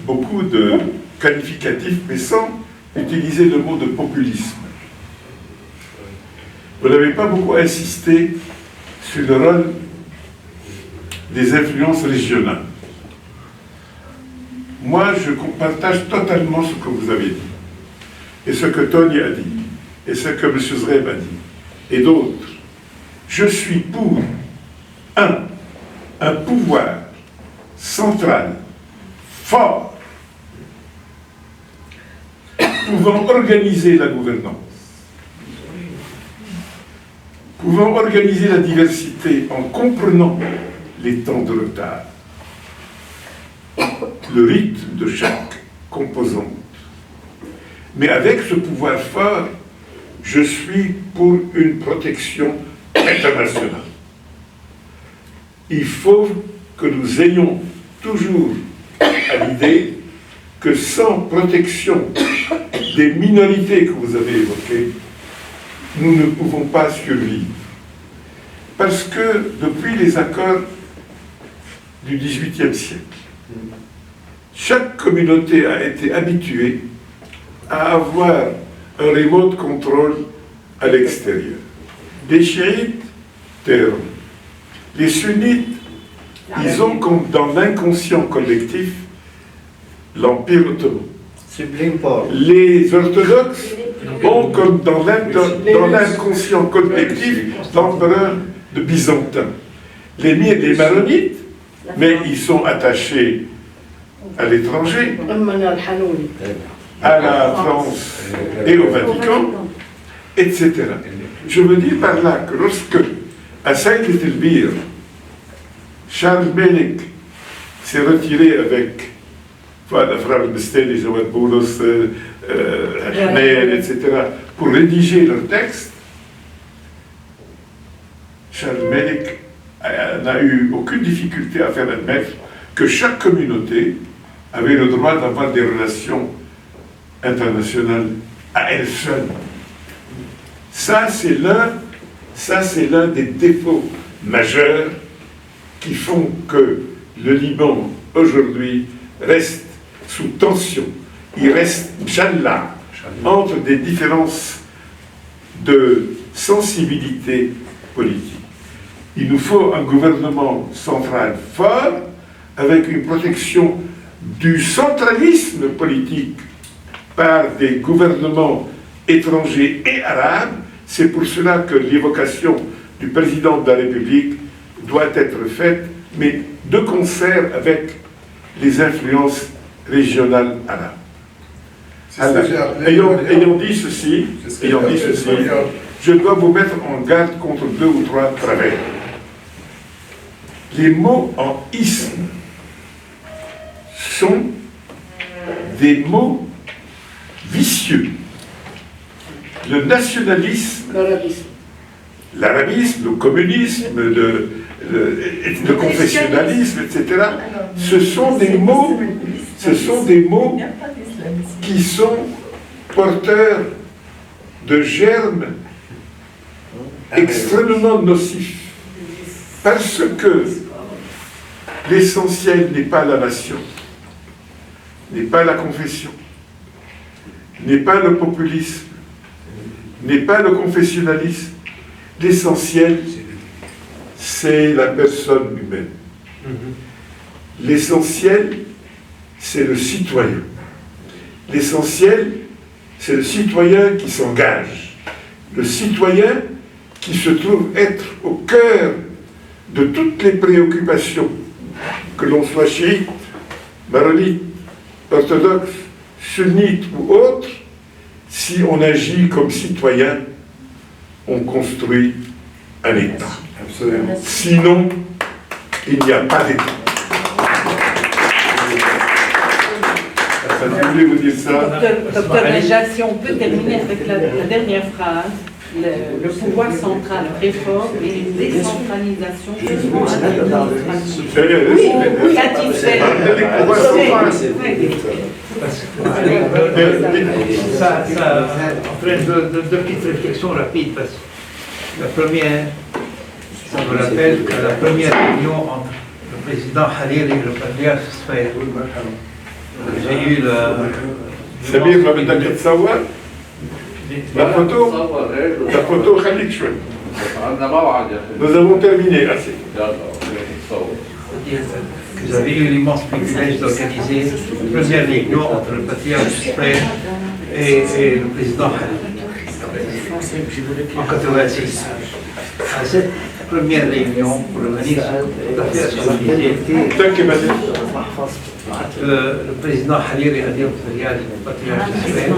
beaucoup de qualificatifs, mais sans utiliser le mot de populisme. Vous n'avez pas beaucoup insisté sur le rôle des influences régionales. Moi, je partage totalement ce que vous avez dit, et ce que Tony a dit, et ce que M. Zreb a dit, et d'autres. Je suis pour un pouvoir central, fort, pouvant organiser la gouvernance, pouvant organiser la diversité en comprenant les temps de retard, le rythme de chaque composante. Mais avec ce pouvoir fort, je suis pour une protection internationale. Il faut que nous ayons toujours à l'idée que sans protection des minorités que vous avez évoquées, nous ne pouvons pas survivre. Parce que depuis les accords du XVIIIe siècle, chaque communauté a été habituée à avoir un remote control à l'extérieur. Les chiites, Téhéran. Les sunnites, ils ont comme dans l'inconscient collectif l'Empire ottoman. Les orthodoxes ont comme dans l'inconscient collectif l'empereur de Byzantin. Les maronites, mais ils sont attachés à l'étranger, à la France et au Vatican, etc. Je veux dire par là que lorsque, à Saint-Ételbir, Charles Melik s'est retiré avec Fouad Afrar al-Besteli, Jawad Boulos, Ahmed, etc., pour rédiger leur texte, Charles Melik n'a eu aucune difficulté à faire admettre que chaque communauté avait le droit d'avoir des relations internationales à elle seule. Ça, c'est l'un des défauts majeurs qui font que le Liban, aujourd'hui, reste sous tension. Il reste, Inch'Allah, entre des différences de sensibilité politique. Il nous faut un gouvernement central fort, avec une protection du centralisme politique par des gouvernements étrangers et arabes. C'est pour cela que l'évocation du président de la République doit être faite, mais de concert avec les influences régionales arabes. Alors, ayant dit ceci, je dois vous mettre en garde contre 2 ou 3 travers. Les mots en isme sont des mots vicieux. Le nationalisme, l'arabisme, le communisme, le confessionnalisme, etc., ce sont des mots qui sont porteurs de germes extrêmement nocifs. Parce que l'essentiel n'est pas la nation, n'est pas la confession, n'est pas le populisme, n'est pas le confessionnalisme. L'essentiel, c'est la personne humaine. L'essentiel, c'est le citoyen. L'essentiel, c'est le citoyen qui s'engage. Le citoyen qui se trouve être au cœur de toutes les préoccupations, que l'on soit chiite, maronite, orthodoxe, sunnite ou autre. Si on agit comme citoyen, on construit un État. Absolument. Sinon, il n'y a pas d'État. Je voulais vous dire ça. Docteur Najat, si on peut terminer avec la dernière phrase. Le pouvoir central réforme et une décentralisation justement à l'administration. Oui, satisfait. Ça entraîne deux petites réflexions rapides. Parce que la première, ça me rappelle que la première réunion entre le président Hariri et le patriarche Sfaïr, j'ai eu le... Samir Mohamed Tsawar. La photo, Khalid Chouet. Nous avons terminé, assez. J'avais eu l'immense privilège d'organiser une première réunion entre le patriarche Sfaïr et le président Hariri en 86. À cette première réunion, pour revenir tout à fait à ce que vous disiez, le président Hariri a dit au patriarche Sfaïr.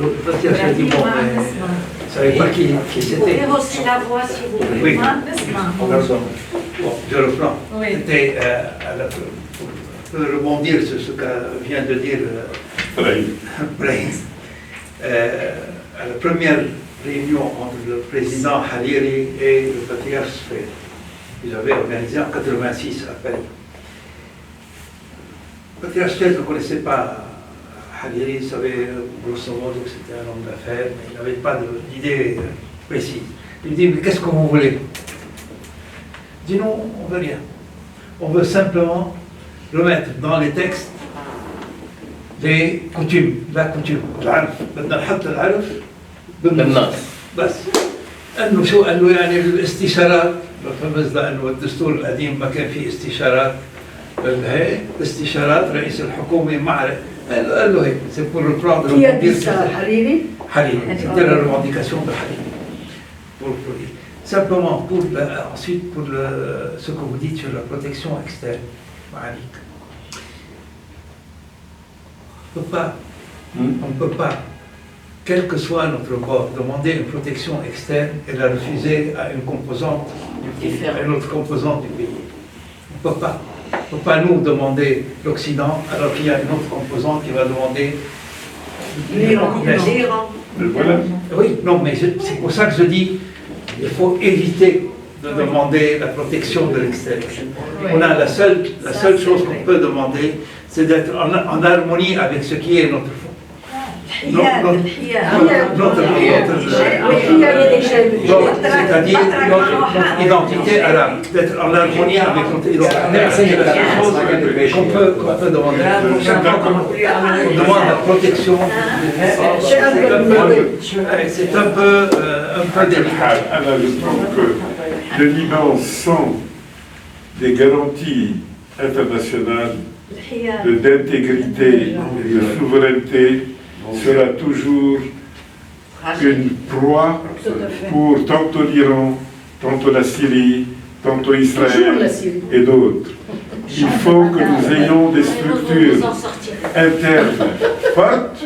Le patriarche a dit, bon, mais je ne savais pas qui c'était. Vous pouvez aussi la voix si vous voulez. Oui. Bon, je reprends. C'était, pour rebondir sur ce que vient de dire Brahim. À la première réunion entre le président Hariri et le patriarche Sfaïr, ils avaient organisé en 86 à Paris. Le patriarche Sfaïr ne connaissait pas Hariri, savait grosso modo que c'était un homme d'affaires, mais il n'avait pas d'idée précise. Il dit, mais qu'est-ce que vous voulez? Il dit, non, on ne veut rien. On veut simplement remettre dans les textes les coutumes, la coutume. العرف بدنا نحط العرف بالنص بس انه شو قال له يعني الاستشارات فمثل انه الدستور القديم ما كان فيه استشارات هي استشارات رئيس الحكومه مع قال له هيك c'est pour reprendre Qui a dit ça, Hariri? Hariri, c'était la revendication de Hariri. Simplement, ensuite, pour ce que vous dites sur la protection externe, Malik. On ne peut pas, quel que soit notre bord, demander une protection externe et la refuser à une composante du pays, à une autre composante du pays. On ne peut pas. On ne peut pas nous demander l'Occident alors qu'il y a une autre composante qui va demander l'Iran. Oui, non, mais c'est pour ça que je dis il faut éviter de demander la protection de l'extérieur. On a la seule chose qu'on peut demander, c'est d'être en harmonie avec ce qui est notre fond. C'est-à-dire notre identité arabe, d'être en harmonie avec notre identité. C'est la seule chose qu'on peut demander. On demande la protection. C'est un peu délicat. Alors, je trouve que le Liban, sans des garanties internationales d'intégrité et de souveraineté, sera toujours une proie pour tantôt l'Iran, tantôt la Syrie, tantôt Israël et d'autres. Il faut que nous ayons des structures internes fortes,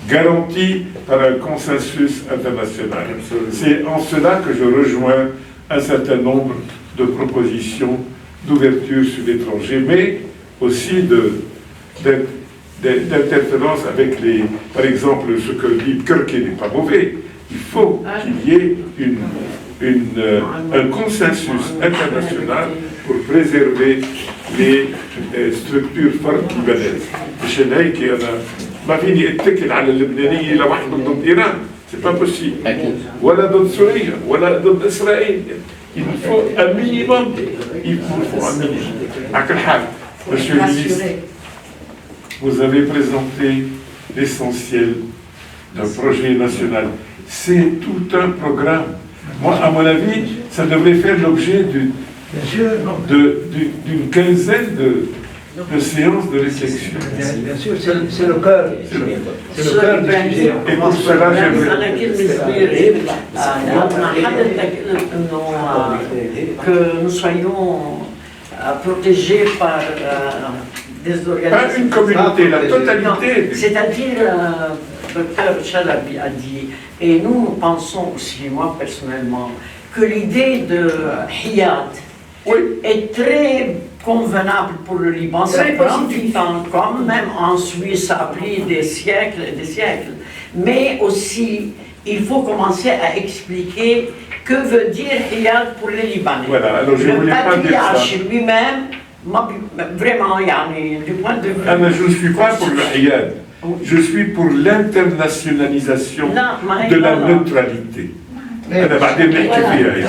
garanties par un consensus international. C'est en cela que je rejoins un certain nombre de propositions d'ouverture sur l'étranger, mais aussi d'interférence avec les... Par exemple, ce que dit Kirky n'est pas mauvais. Il faut qu'il y ait un consensus international pour préserver les structures fortes libanaises. مش هيك أنا ما فيني أتكل على اللبنانية لوحدهم ضد إيران. C'est pas possible. Voilà d'autres sourires, voilà d'autres Israël. Il faut un minimum. Il faut un minimum. À quel hal, Monsieur le ministre, vous avez présenté l'essentiel d'un projet national. C'est tout un programme. Moi, à mon avis, ça devrait faire l'objet d'une quinzaine de séances de réflexion. Bien sûr, c'est le cœur. C'est le cœur du sujet. Et pour cela, j'aimerais... que nous soyons protégés par des organisations. Pas une communauté, la totalité. C'est-à-dire, docteur Chalabi a dit, et nous pensons aussi, moi personnellement, que l'idée de Hiyad est très convenable pour le Liban. Ça prend du temps, comme même en Suisse, ça a pris des siècles et des siècles. Mais aussi, il faut commencer à expliquer que veut dire Hiyad pour les Libanais. Voilà, alors je ne voulais pas dire ça. lui-même, vraiment, du point de vue... Ah, mais je ne suis pas pour le Hiyad. Je suis pour l'internationalisation de la neutralité. أنا بعدين نحكي فيها يعني.